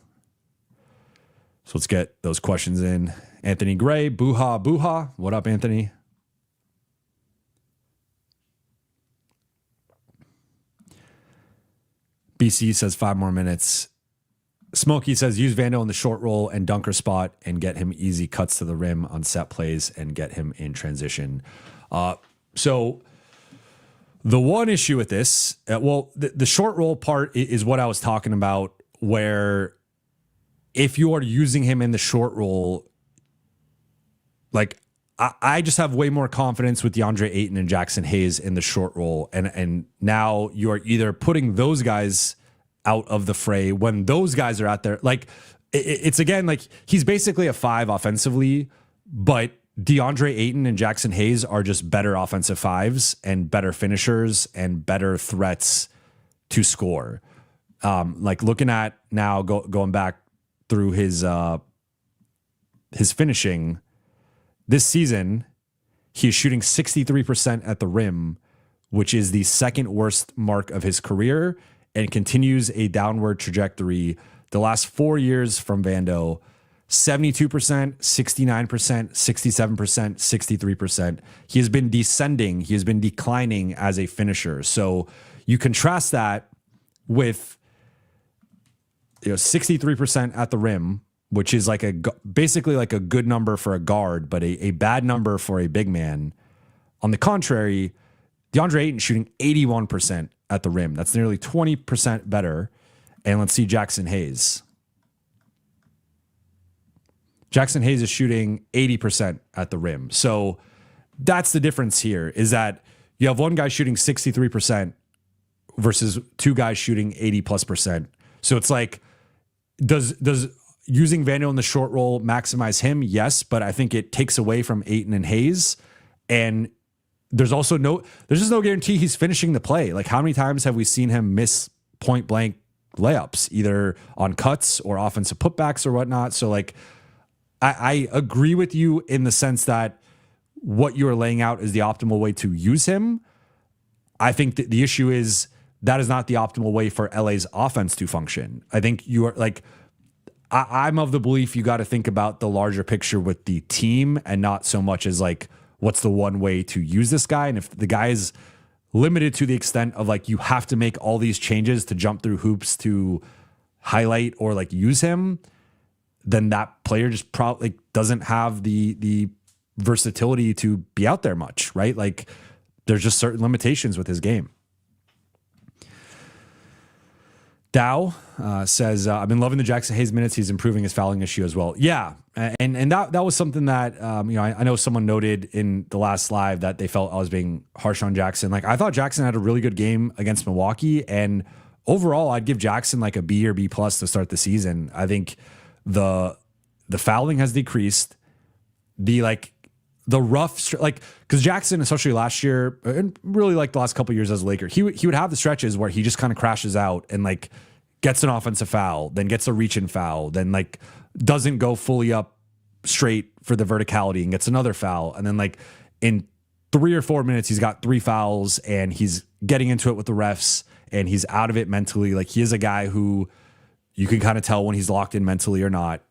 So let's get those questions in. Anthony Gray, Buha, Buha. What up, Anthony? BC says 5 more minutes. Smokey says use Vando in the short roll and dunker spot and get him easy cuts to the rim on set plays and get him in transition. So the one issue with this, the short roll part is what I was talking about, where if you are using him in the short roll, like I just have way more confidence with DeAndre Ayton and Jackson Hayes in the short roll. And now you are either putting those guys out of the fray when those guys are out there. Like it's again, like he's basically a 5 offensively, but DeAndre Ayton and Jackson Hayes are just better offensive 5s and better finishers and better threats to score. Like looking at now going back through his finishing this season, he's shooting 63% at the rim, which is the second worst mark of his career, and continues a downward trajectory. The last 4 years from Vando, 72%, 69%, 67%, 63%. He has been descending. He has been declining as a finisher. So you contrast that with 63% at the rim, which is like basically like a good number for a guard, but a bad number for a big man. On the contrary, DeAndre Ayton shooting 81% at the rim. That's nearly 20% better. And let's see Jackson Hayes. Jackson Hayes is shooting 80% at the rim. So that's the difference here, is that you have one guy shooting 63% versus 2 guys shooting 80+%. So it's like, does using Vando in the short roll maximize him? Yes, but I think it takes away from Ayton and Hayes. And there's just no guarantee he's finishing the play. Like, how many times have we seen him miss point blank layups, either on cuts or offensive putbacks or whatnot? So like, I agree with you in the sense that what you are laying out is the optimal way to use him. I think that the issue is that is not the optimal way for LA's offense to function. I think you are like, I'm of the belief you got to think about the larger picture with the team and not so much as like, what's the one way to use this guy? And if the guy is limited to the extent of like, you have to make all these changes to jump through hoops to highlight or like use him, then that player just probably doesn't have the versatility to be out there much, right? Like there's just certain limitations with his game. Dow says, I've been loving the Jackson Hayes minutes. He's improving his fouling issue as well. Yeah. And that was something that, I know someone noted in the last live that they felt I was being harsh on Jackson. Like I thought Jackson had a really good game against Milwaukee, and overall I'd give Jackson like a B or B plus to start the season. I think the fouling has decreased. The rough, because Jackson, especially last year, and really like the last couple of years as a Laker, he would have the stretches where he just kind of crashes out and like gets an offensive foul, then gets a reach and foul, then like doesn't go fully up straight for the verticality and gets another foul. And then like in 3 or 4 minutes, he's got 3 fouls and he's getting into it with the refs and he's out of it mentally. Like he is a guy who you can kind of tell when he's locked in mentally or not.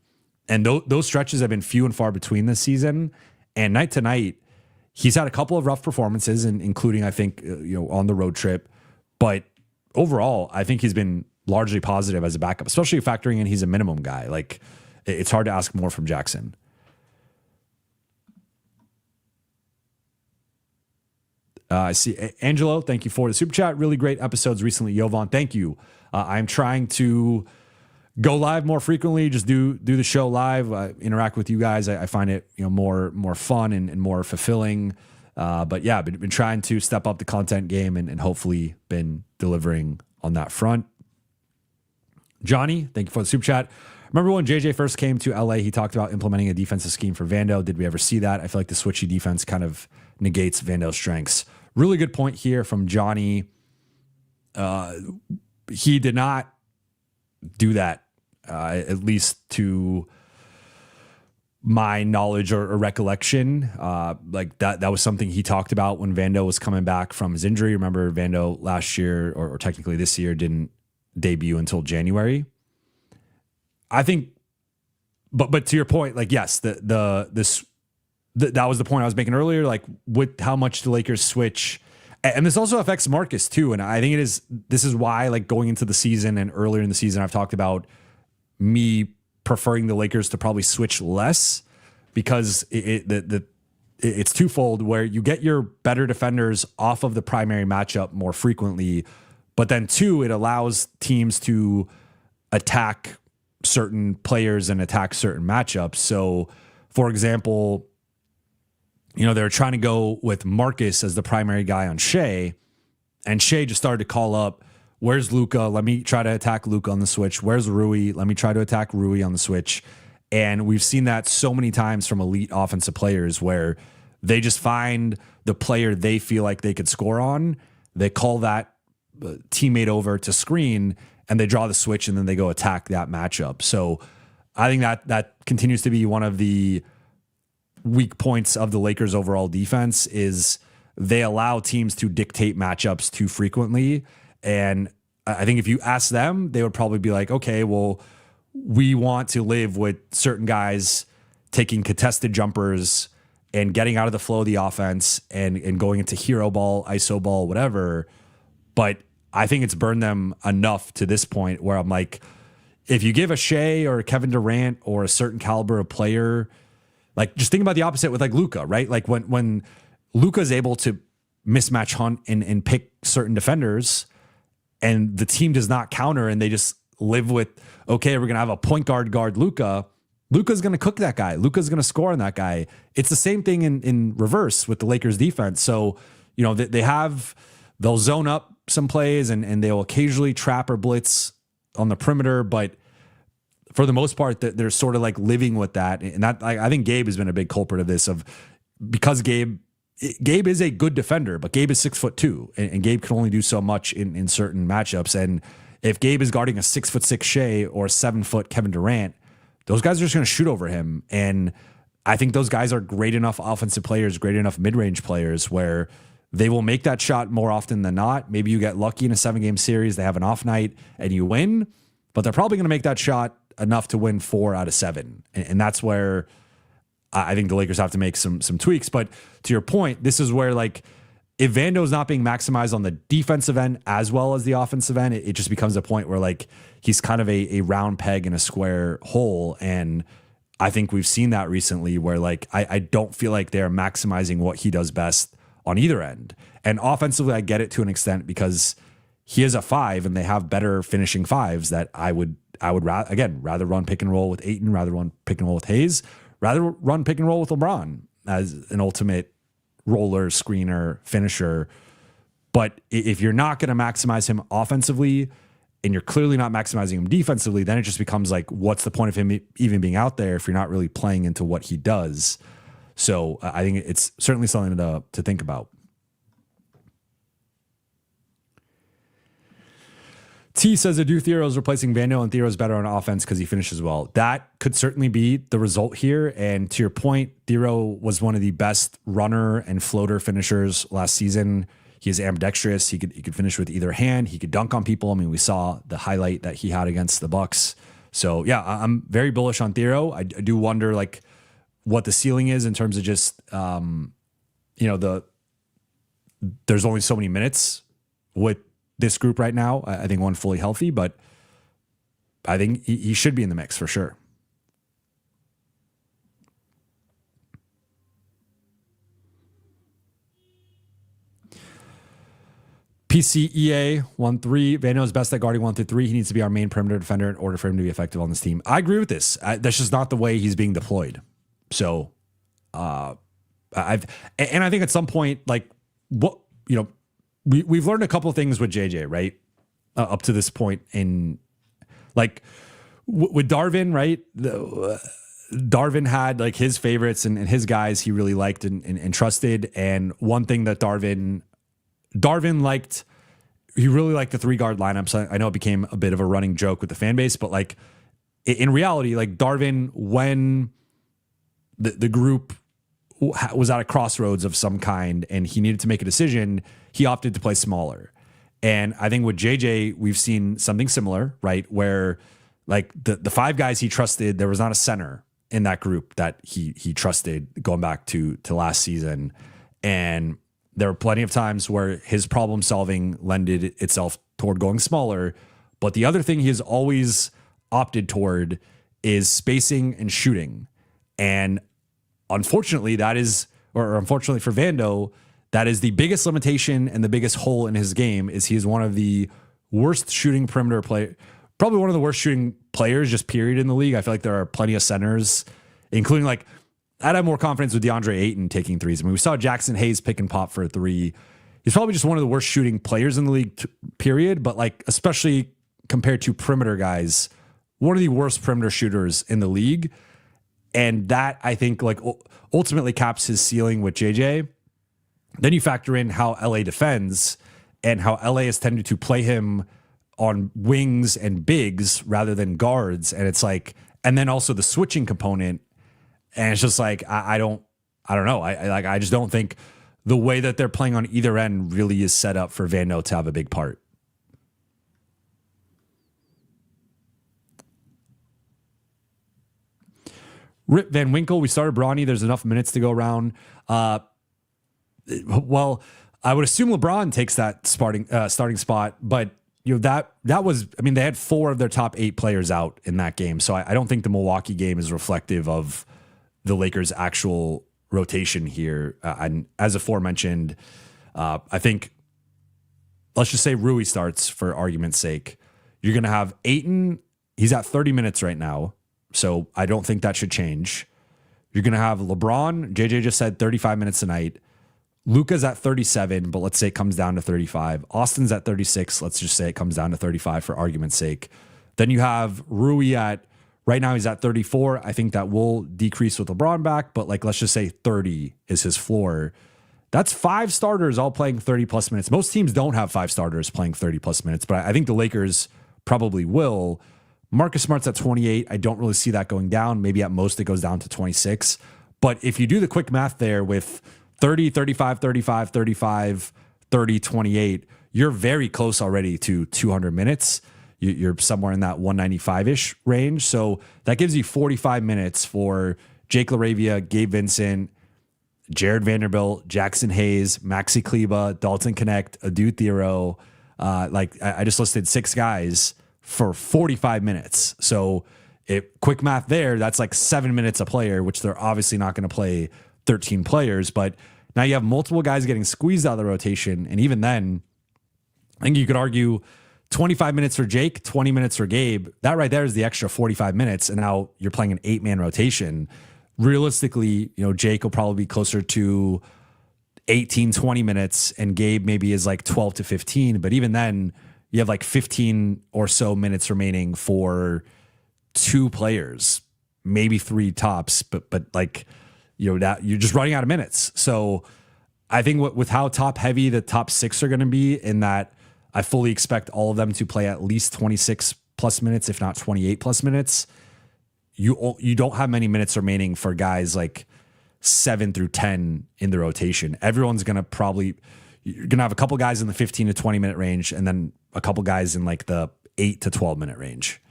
And those stretches have been few and far between this season. And night to night, he's had a couple of rough performances, and including, I think, on the road trip. But overall, I think he's been largely positive as a backup, especially factoring in he's a minimum guy. Like, it's hard to ask more from Jackson. I see Angelo. Thank you for the super chat. Really great episodes recently, Jovan. Thank you. I'm trying to go live more frequently. Just do the show live. Interact with you guys. I find it more fun and more fulfilling. But yeah, been trying to step up the content game and hopefully been delivering on that front. Johnny, thank you for the super chat. Remember when JJ first came to LA, he talked about implementing a defensive scheme for Vando. Did we ever see that? I feel like the switchy defense kind of negates Vando's strengths. Really good point here from Johnny. He did not do that, at least to my knowledge or recollection. Like that was something he talked about when Vando was coming back from his injury. Remember, Vando last year, or technically this year, didn't debut until January. I think but to your point, like, yes, that was the point I was making earlier, like with how much the Lakers switch. And this also affects Marcus too. And I think this is why, like, going into the season and earlier in the season, I've talked about me preferring the Lakers to probably switch less, because it's twofold, where you get your better defenders off of the primary matchup more frequently, but then two, it allows teams to attack certain players and attack certain matchups. So, for example, they're trying to go with Marcus as the primary guy on Shea, and Shea just started to call up, where's Luka? Let me try to attack Luka on the switch. Where's Rui? Let me try to attack Rui on the switch. And we've seen that so many times from elite offensive players, where they just find the player they feel like they could score on. They call that teammate over to screen, and they draw the switch, and then they go attack that matchup. So I think that continues to be one of the weak points of the Lakers' overall defense, is they allow teams to dictate matchups too frequently. And I think if you ask them, they would probably be like, okay, well, we want to live with certain guys taking contested jumpers and getting out of the flow of the offense and going into hero ball, ISO ball, whatever. But I think it's burned them enough to this point where I'm like, if you give a Shea or a Kevin Durant or a certain caliber of player, like, just think about the opposite with like Luka, right? Like when Luka's able to mismatch hunt and pick certain defenders, and the team does not counter, and they just live with, okay, we're going to have a point guard Luka. Luka's going to cook that guy. Luka's going to score on that guy. It's the same thing in reverse with the Lakers defense. So, they'll zone up some plays and they'll occasionally trap or blitz on the perimeter, but for the most part, they're sort of like living with that. And that, I think Gabe has been a big culprit of this, because Gabe is a good defender, but Gabe is 6'2", and Gabe can only do so much in certain matchups. And if Gabe is guarding a 6'6" Shea or a 7-foot Kevin Durant, those guys are just going to shoot over him. And I think those guys are great enough offensive players, great enough mid-range players, where they will make that shot more often than not. Maybe you get lucky in a 7-game series, they have an off night and you win, but they're probably going to make that shot enough to win 4 out of 7. And that's where I think the Lakers have to make some tweaks. But to your point, this is where, like, if Vando's not being maximized on the defensive end as well as the offensive end, it just becomes a point where, like, he's kind of a round peg in a square hole. And I think we've seen that recently where, like, I don't feel like they're maximizing what he does best on either end. And offensively, I get it to an extent, because he is a 5 and they have better finishing 5s that I would rather run pick and roll with Ayton, rather run pick and roll with Hayes, rather run pick and roll with LeBron as an ultimate roller, screener, finisher. But if you're not going to maximize him offensively and you're clearly not maximizing him defensively, then it just becomes like, what's the point of him even being out there if you're not really playing into what he does? So I think it's certainly something to think about. T says Adu Thero is replacing Vando, and Thero's better on offense because he finishes well. That could certainly be the result here. And to your point, Thero was one of the best runner and floater finishers last season. He is ambidextrous. He could finish with either hand. He could dunk on people. I mean, we saw the highlight that he had against the Bucks. So yeah, I'm very bullish on Thero. I do wonder, like, what the ceiling is in terms of just, there's only so many minutes with this group right now. I think one fully healthy, but I think he should be in the mix for sure. PCEA 1-3. Vando is best at guarding 1 through 3. He needs to be our main perimeter defender in order for him to be effective on this team. I agree with this. That's just not the way he's being deployed. So, I think at some point, like, we've learned a couple of things with JJ, right? Up to this point in, like, with Darvin, right? Darvin had, like, his favorites and his guys he really liked and trusted. And one thing that Darvin liked, he really liked the 3-guard lineups. I know it became a bit of a running joke with the fan base, but, like, in reality, like, Darvin, when the group was at a crossroads of some kind and he needed to make a decision, he opted to play smaller. And I think with JJ, we've seen something similar, right? Where Like the five guys he trusted, there was not a center in that group that he trusted going back to last season. And there were plenty of times where his problem solving lended itself toward going smaller. But the other thing he has always opted toward is spacing and shooting. And unfortunately, unfortunately for Vando, that is the biggest limitation and the biggest hole in his game. Is he is one of the worst shooting perimeter player, probably one of the worst shooting players, just period, in the league. I feel like there are plenty of centers, including like I'd have more confidence with DeAndre Ayton taking threes. I mean, we saw Jackson Hayes pick and pop for a three. He's probably just one of the worst shooting players in the league, period. But like, especially compared to perimeter guys, one of the worst perimeter shooters in the league. And that, I think, like ultimately caps his ceiling with JJ. Then you factor in how LA defends and how LA has tended to play him on wings and bigs rather than guards. And it's like, and then also the switching component. And it's just like, I don't know. I just don't think the way that they're playing on either end really is set up for Vando to have a big part. Rip Van Winkle, we started Bronny. There's enough minutes to go around. Well, I would assume LeBron takes that starting spot, but that was, I mean, they had 4 of their top 8 players out in that game. So I don't think the Milwaukee game is reflective of the Lakers' actual rotation here. And as aforementioned, I think, let's just say Rui starts for argument's sake. You're going to have Ayton. He's at 30 minutes right now. So I don't think that should change. You're going to have LeBron. JJ just said 35 minutes tonight. Luka's at 37, but let's say it comes down to 35. Austin's at 36. Let's just say it comes down to 35 for argument's sake. Then you have Rui right now he's at 34. I think that will decrease with LeBron back, but like, let's just say 30 is his floor. That's 5 starters all playing 30 plus minutes. Most teams don't have 5 starters playing 30 plus minutes, but I think the Lakers probably will. Marcus Smart's at 28. I don't really see that going down. Maybe at most it goes down to 26. But if you do the quick math there with 30, 35, 35, 35, 30, 28, you're very close already to 200 minutes. You're somewhere in that 195-ish range. So that gives you 45 minutes for Jake LaRavia, Gabe Vincent, Jared Vanderbilt, Jackson Hayes, Maxi Kleba, Dalton Connect, Adu Thero. I just listed 6 guys for 45 minutes. So quick math there, that's like 7 minutes a player, which they're obviously not going to play 13 players. But now you have multiple guys getting squeezed out of the rotation. And even then, I think you could argue 25 minutes for Jake, 20 minutes for Gabe. That right there is the extra 45 minutes. And now you're playing an 8-man rotation. Realistically, Jake will probably be closer to 18, 20 minutes, and Gabe maybe is like 12 to 15. But even then, you have like 15 or so minutes remaining for 2 players, maybe 3 tops, but like, that you're just running out of minutes. So I think with how top heavy the top 6 are going to be, in that I fully expect all of them to play at least 26 plus minutes, if not 28 plus minutes. You don't have many minutes remaining for guys like 7 through 10 in the rotation. Everyone's going to you're going to have a couple guys in the 15 to 20 minute range, and then a couple guys in like the 8 to 12 minute range.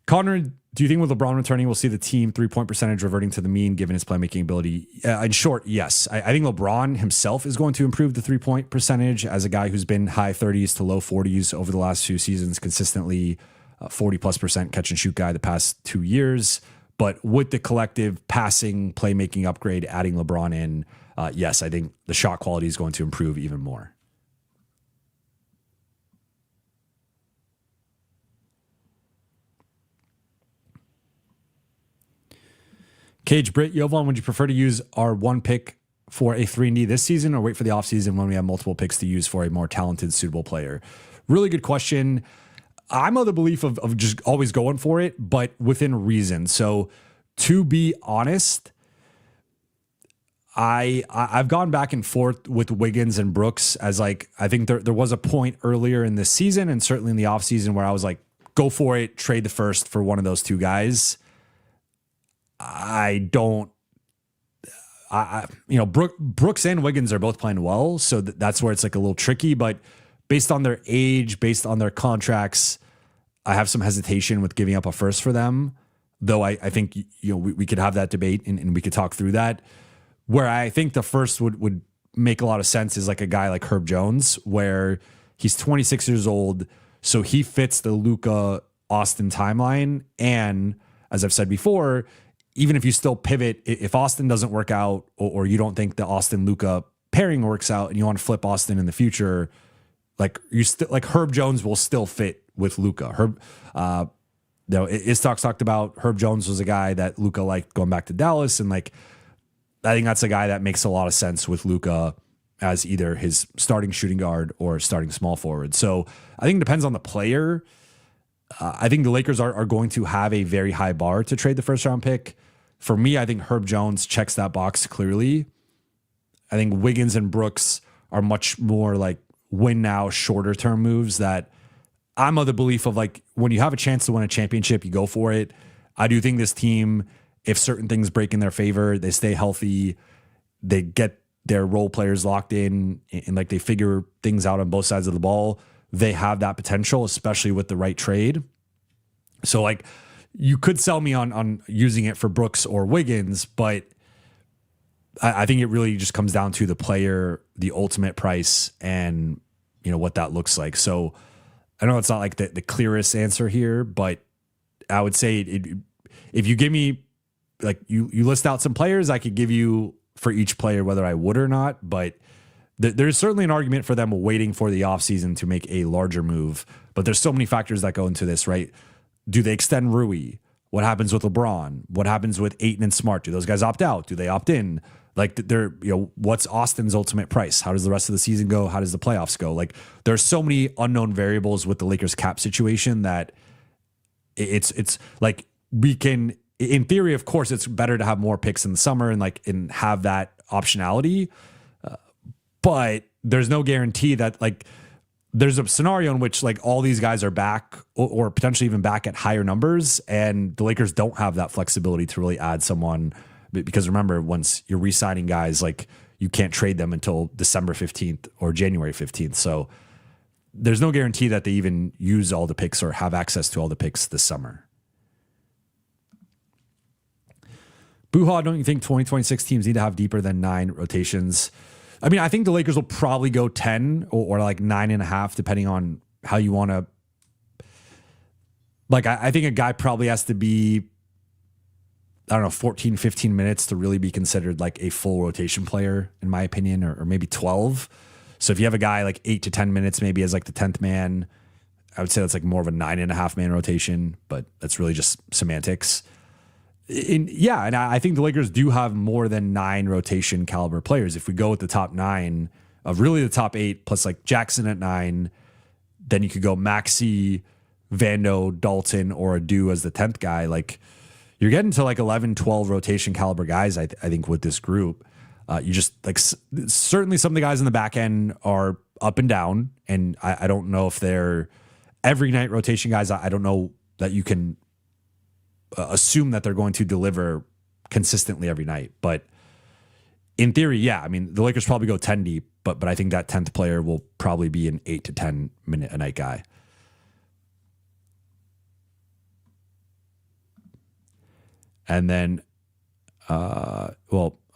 Connor, do you think with LeBron returning, we'll see the team 3-point percentage reverting to the mean given his playmaking ability? In short, yes. I think LeBron himself is going to improve the 3-point percentage as a guy who's been high 30s to low 40s over the last few seasons, consistently 40+% catch and shoot guy the past 2 years. But with the collective passing playmaking upgrade, adding LeBron in, yes, I think the shot quality is going to improve even more. Cage Britt, Jovan, would you prefer to use our 1 pick for a 3-and-D this season, or wait for the offseason when we have multiple picks to use for a more talented, suitable player? Really good question. I'm of the belief of just always going for it, but within reason. So to be honest, I've gone back and forth with Wiggins and Brooks, as like, I think there was a point earlier in this season and certainly in the offseason where I was like, go for it, trade the first for one of those 2 guys. Brooks and Wiggins are both playing well, so that's where it's like a little tricky. But based on their age, based on their contracts, I have some hesitation with giving up a first for them. Though I think we could have that debate and we could talk through that. Where I think the first would make a lot of sense is like a guy like Herb Jones, where he's 26 years old, so he fits the Luka Austin timeline. And as I've said before, even if you still pivot, if Austin doesn't work out or you don't think the Austin Luka pairing works out and you want to flip Austin in the future, like Herb Jones will still fit with Luka. Istok talked about Herb Jones was a guy that Luka liked going back to Dallas, and like I think that's a guy that makes a lot of sense with Luka as either his starting shooting guard or starting small forward. So I think it depends on the player. I think the Lakers are going to have a very high bar to trade the first round pick. For me, I think Herb Jones checks that box clearly. I think Wiggins and Brooks are much more like win now, shorter term moves that I'm of the belief of like when you have a chance to win a championship, you go for it. I do think this team, if certain things break in their favor, they stay healthy, they get their role players locked in and like they figure things out on both sides of the ball, they have that potential, especially with the right trade. So like you could sell me on using it for Brooks or Wiggins, but I think it really just comes down to the player, the ultimate price, and what that looks like. So I know it's not like the clearest answer here, but I would say if you give me like you list out some players, I could give you for each player whether I would or not. But there's certainly an argument for them waiting for the offseason to make a larger move. But there's so many factors that go into this, right? Do they extend Rui? What happens with LeBron? What happens with Ayton and Smart? Do those guys opt out? Do they opt in? Like what's Austin's ultimate price? How does the rest of the season go? How does the playoffs go? Like there's so many unknown variables with the Lakers cap situation that it's like we can, in theory, of course, it's better to have more picks in the summer and have that optionality. But there's no guarantee that like there's a scenario in which like all these guys are back or potentially even back at higher numbers, and the Lakers don't have that flexibility to really add someone. Because remember, once you're re-signing guys, like you can't trade them until December 15th or January 15th. So there's no guarantee that they even use all the picks or have access to all the picks this summer. Buha, don't you think 2026 teams need to have deeper than 9 rotations? I mean, I think the Lakers will probably go 10 or like 9.5, depending on how you want to. Like, I think a guy probably has to be, I don't know, 14, 15 minutes to really be considered like a full rotation player, in my opinion, or maybe 12. So if you have a guy like 8 to 10 minutes, maybe as like the 10th man, I would say that's like more of a 9.5 man rotation, but that's really just semantics. And I think the Lakers do have more than 9 rotation caliber players. If we go with the top 9 of really the top 8 plus like Jackson at 9, then you could go Maxey, Vando, Dalton, or Adu as the 10th guy. Like, you're getting to like 11, 12 rotation caliber guys, I think, with this group. You just like certainly some of the guys in the back end are up and down, and I don't know if they're every night rotation guys. I don't know that you can assume that they're going to deliver consistently every night. But in theory, yeah, I mean, the Lakers probably go 10 deep, but I think that 10th player will probably be an 8 to 10 minute a night guy. And then, I'll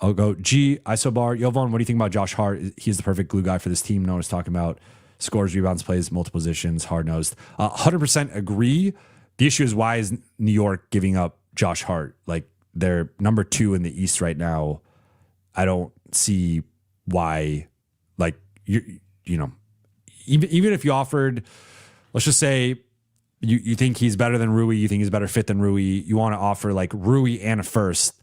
go G, Isobar. Jovan, what do you think about Josh Hart? He's the perfect glue guy for this team. No one's talking about scores, rebounds, plays, multiple positions, hard-nosed. 100% agree. The issue is, why is New York giving up Josh Hart? Like, they're number 2 in the East right now. I don't see why, like, you know, even if you offered, let's just say, You think he's better than Rui, you think he's a better fit than Rui, you want to offer like Rui and a first.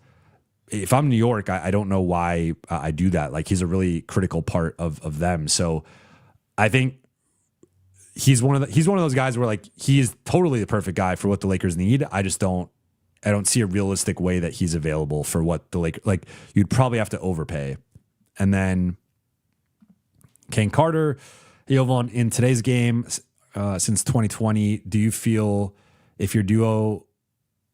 If I'm New York, I don't know why I do that. Like, he's a really critical part of them. So I think he's one of those guys where like he is totally the perfect guy for what the Lakers need. I don't see a realistic way that he's available for what the Lakers, like, you'd probably have to overpay. And then Kane Carter, Jovan, in today's game, since 2020, do you feel if your duo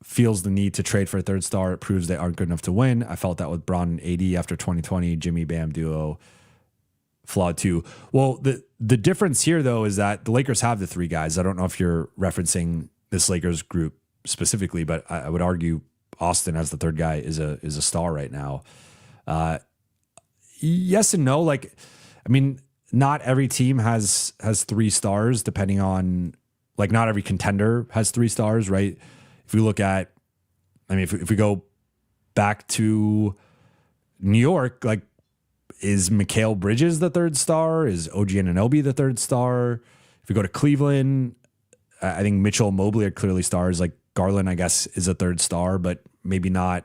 feels the need to trade for a third star, it proves they aren't good enough to win? I felt that with Bron and AD after 2020, Jimmy Bam duo. flawed too. Well, the difference here though is that the Lakers have the three guys. I don't know if you're referencing this Lakers group specifically, but I would argue Austin as the third guy is a star right now. Yes and no. Like, I mean, not every team has three stars, depending on, like, not every contender has three stars, right? If we look at, I mean, if we go back to New York, like, is Mikal Bridges the third star? Is OG Anunoby the third star? If we go to Cleveland, I think Mitchell and Mobley are clearly stars. Like, Garland, I guess, is a third star, but maybe not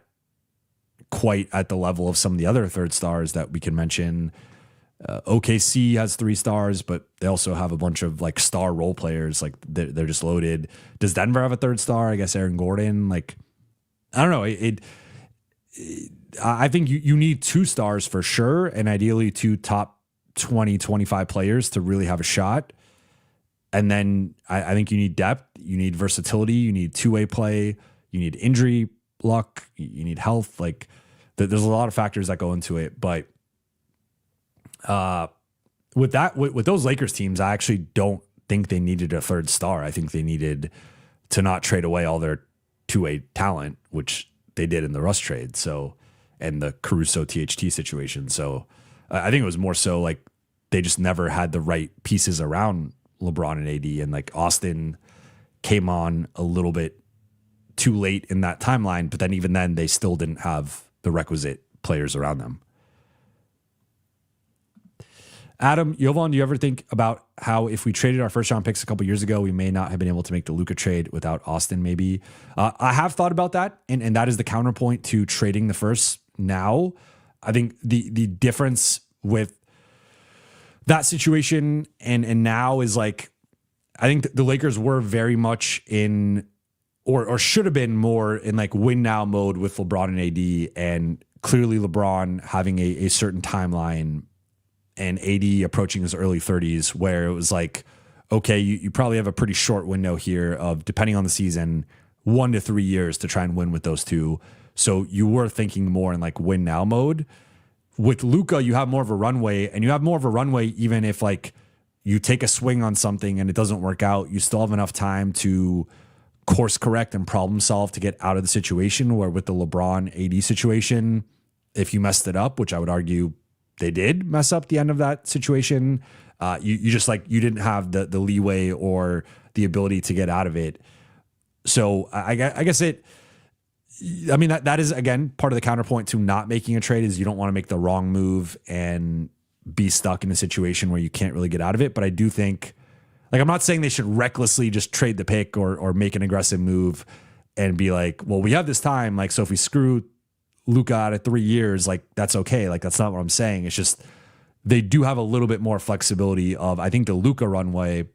quite at the level of some of the other third stars that we can mention. OKC has three stars, but they also have a bunch of like star role players. Like they're just loaded. Does Denver have a third star? I guess Aaron Gordon. Like, I don't know. I think you need two stars for sure, and ideally two top 20, 25 players to really have a shot. And then I think you need depth, you need versatility, you need two-way play, you need injury luck, you need health. Like, there's a lot of factors that go into it. But with those Lakers teams, I actually don't think they needed a third star. I think they needed to not trade away all their two-way talent, which they did in the Russ trade. So, and the Caruso THT situation. So I think it was more so like they just never had the right pieces around LeBron and AD, and like Austin came on a little bit too late in that timeline, but then even then they still didn't have the requisite players around them. Adam, Jovan, do you ever think about how if we traded our first round picks a couple years ago, we may not have been able to make the Luka trade without Austin maybe? I have thought about that, and that is the counterpoint to trading the first now. I think the difference with that situation and now is like, I think the Lakers were very much in, or should have been more in like win now mode with LeBron and AD, and clearly LeBron having a certain timeline and AD approaching his early 30s, where it was like, okay, you probably have a pretty short window here of, depending on the season, 1 to 3 years to try and win with those two. So you were thinking more in like win now mode. With Luka, you have more of a runway, and you have more of a runway even if like you take a swing on something and it doesn't work out, you still have enough time to course correct and problem solve to get out of the situation. Where with the LeBron AD situation, if you messed it up, which I would argue they did mess up the end of that situation, you just like, you didn't have the leeway or the ability to get out of it. So I guess I mean, that is, again, part of the counterpoint to not making a trade is you don't want to make the wrong move and be stuck in a situation where you can't really get out of it. But I do think, like, I'm not saying they should recklessly just trade the pick or make an aggressive move and be like, well, we have this time. Like, so if we screw Luka out of 3 years, like, that's okay. Like, that's not what I'm saying. It's just, they do have a little bit more flexibility of, I think the Luka runway,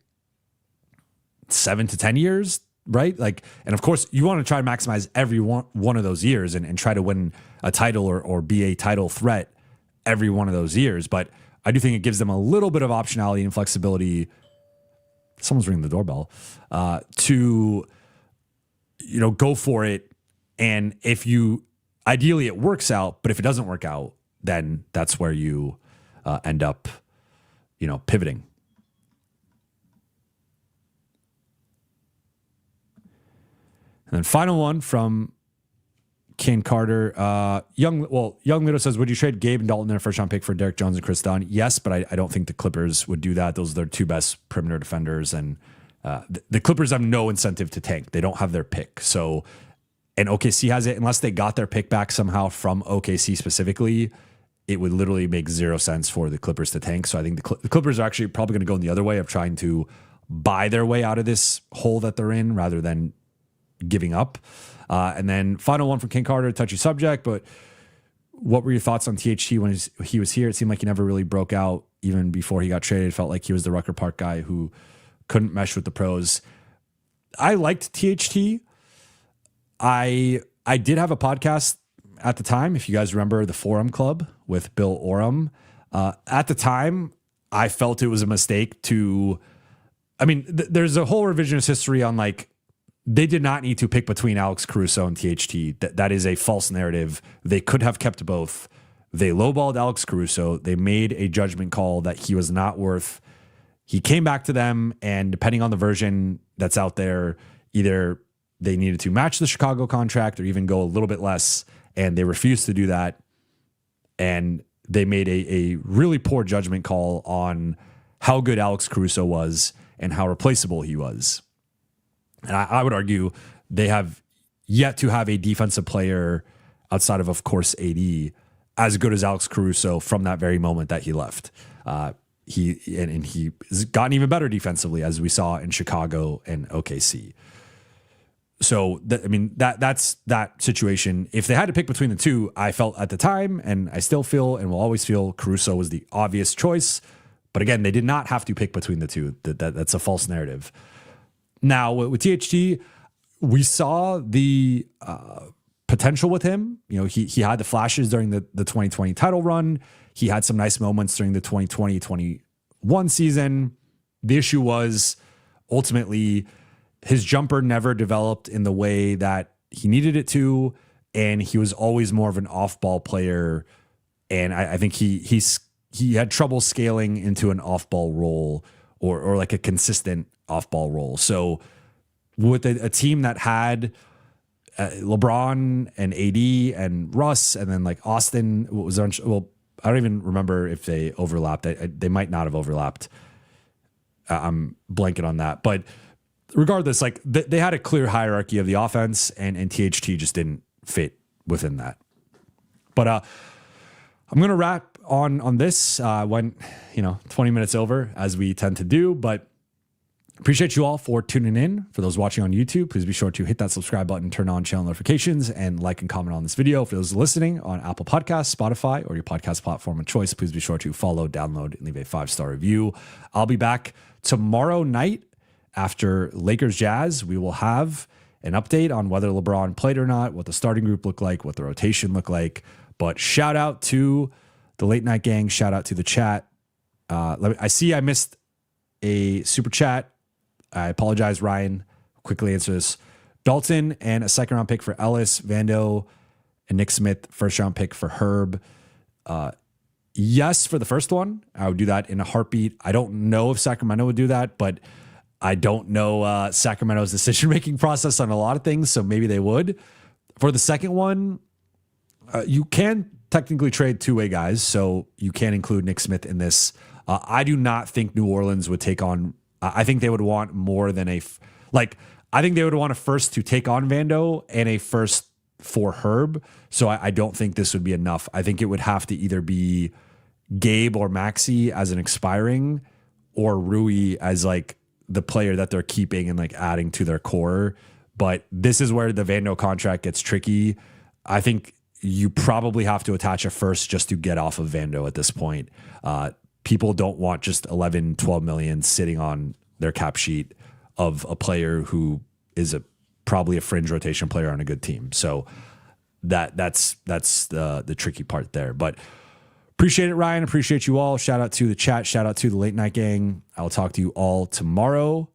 7 to 10 years, right? Like, and of course you want to try to maximize every one of those years and try to win a title or be a title threat every one of those years. But I do think it gives them a little bit of optionality and flexibility. Someone's ringing the doorbell, to, go for it. And if ideally it works out, but if it doesn't work out, then that's where you end up, pivoting. And then final one from Kane Carter. Young Widow says, would you trade Gabe and Dalton in a first round pick for Derek Jones and Chris Dunn? Yes, but I don't think the Clippers would do that. Those are their two best perimeter defenders. And the Clippers have no incentive to tank. They don't have their pick. So, and OKC has it, unless they got their pick back somehow from OKC specifically, it would literally make zero sense for the Clippers to tank. So I think the Clippers are actually probably going to go in the other way of trying to buy their way out of this hole that they're in rather than giving up. And then final one from King Carter, touchy subject, but what were your thoughts on THT when he was here? It seemed like he never really broke out even before he got traded. It felt like he was the Rucker Park guy who couldn't mesh with the pros. I liked THT. I did have a podcast at the time, if you guys remember, the Forum Club with Bill Oram. At the time, I felt it was a mistake to, there's a whole revisionist history on like, they did not need to pick between Alex Caruso and THT. That is a false narrative. They could have kept both. They lowballed Alex Caruso. They made a judgment call that he was not worth. He came back to them, and depending on the version that's out there, either they needed to match the Chicago contract or even go a little bit less, and they refused to do that. And they made a really poor judgment call on how good Alex Caruso was and how replaceable he was. And I would argue they have yet to have a defensive player outside of course, AD, as good as Alex Caruso from that very moment that he left. He's gotten even better defensively, as we saw in Chicago and OKC. So that's that situation. If they had to pick between the two, I felt at the time, and I still feel, and will always feel, Caruso was the obvious choice. But again, they did not have to pick between the two. That's a false narrative. Now with THT, we saw the potential with him. You know, he had the flashes during the 2020 title run. He had some nice moments during the 2020-21 season. The issue was ultimately his jumper never developed in the way that he needed it to, and he was always more of an off-ball player. And I think he had trouble scaling into an off-ball role or like a consistent off-ball role. So with a team that had LeBron and AD and Russ, and then like Austin was on, well, I don't even remember if they overlapped. They might not have overlapped. I'm blanking on that. But regardless, like they had a clear hierarchy of the offense, and THT just didn't fit within that. But I'm going to wrap on this. Went 20 minutes over, as we tend to do, but appreciate you all for tuning in. For those watching on YouTube, please be sure to hit that subscribe button, turn on channel notifications, and like and comment on this video. For those listening on Apple Podcasts, Spotify, or your podcast platform of choice, please be sure to follow, download, and leave a 5-star review. I'll be back tomorrow night after Lakers Jazz. We will have an update on whether LeBron played or not, what the starting group looked like, what the rotation looked like. But shout out to the Late Night Gang. Shout out to the chat. I see I missed a super chat. I apologize, Ryan. Quickly answer this. Dalton and a second-round pick for Ellis, Vando, and Nick Smith, first-round pick for Herb. Yes, for the first one. I would do that in a heartbeat. I don't know if Sacramento would do that, but I don't know Sacramento's decision-making process on a lot of things, so maybe they would. For the second one, you can technically trade two-way guys, so you can include Nick Smith in this. I do not think New Orleans would take on... I think they would want more than I think they would want a first to take on Vando and a first for Herb. So I don't think this would be enough. I think it would have to either be Gabe or Maxey as an expiring, or Rui as like the player that they're keeping and like adding to their core. But this is where the Vando contract gets tricky. I think you probably have to attach a first just to get off of Vando at this point. People don't want just 11, 12 million sitting on their cap sheet of a player who is probably a fringe rotation player on a good team. So that's the tricky part there. But appreciate it, Ryan. Appreciate you all. Shout out to the chat. Shout out to the Late Night Gang. I'll talk to you all tomorrow.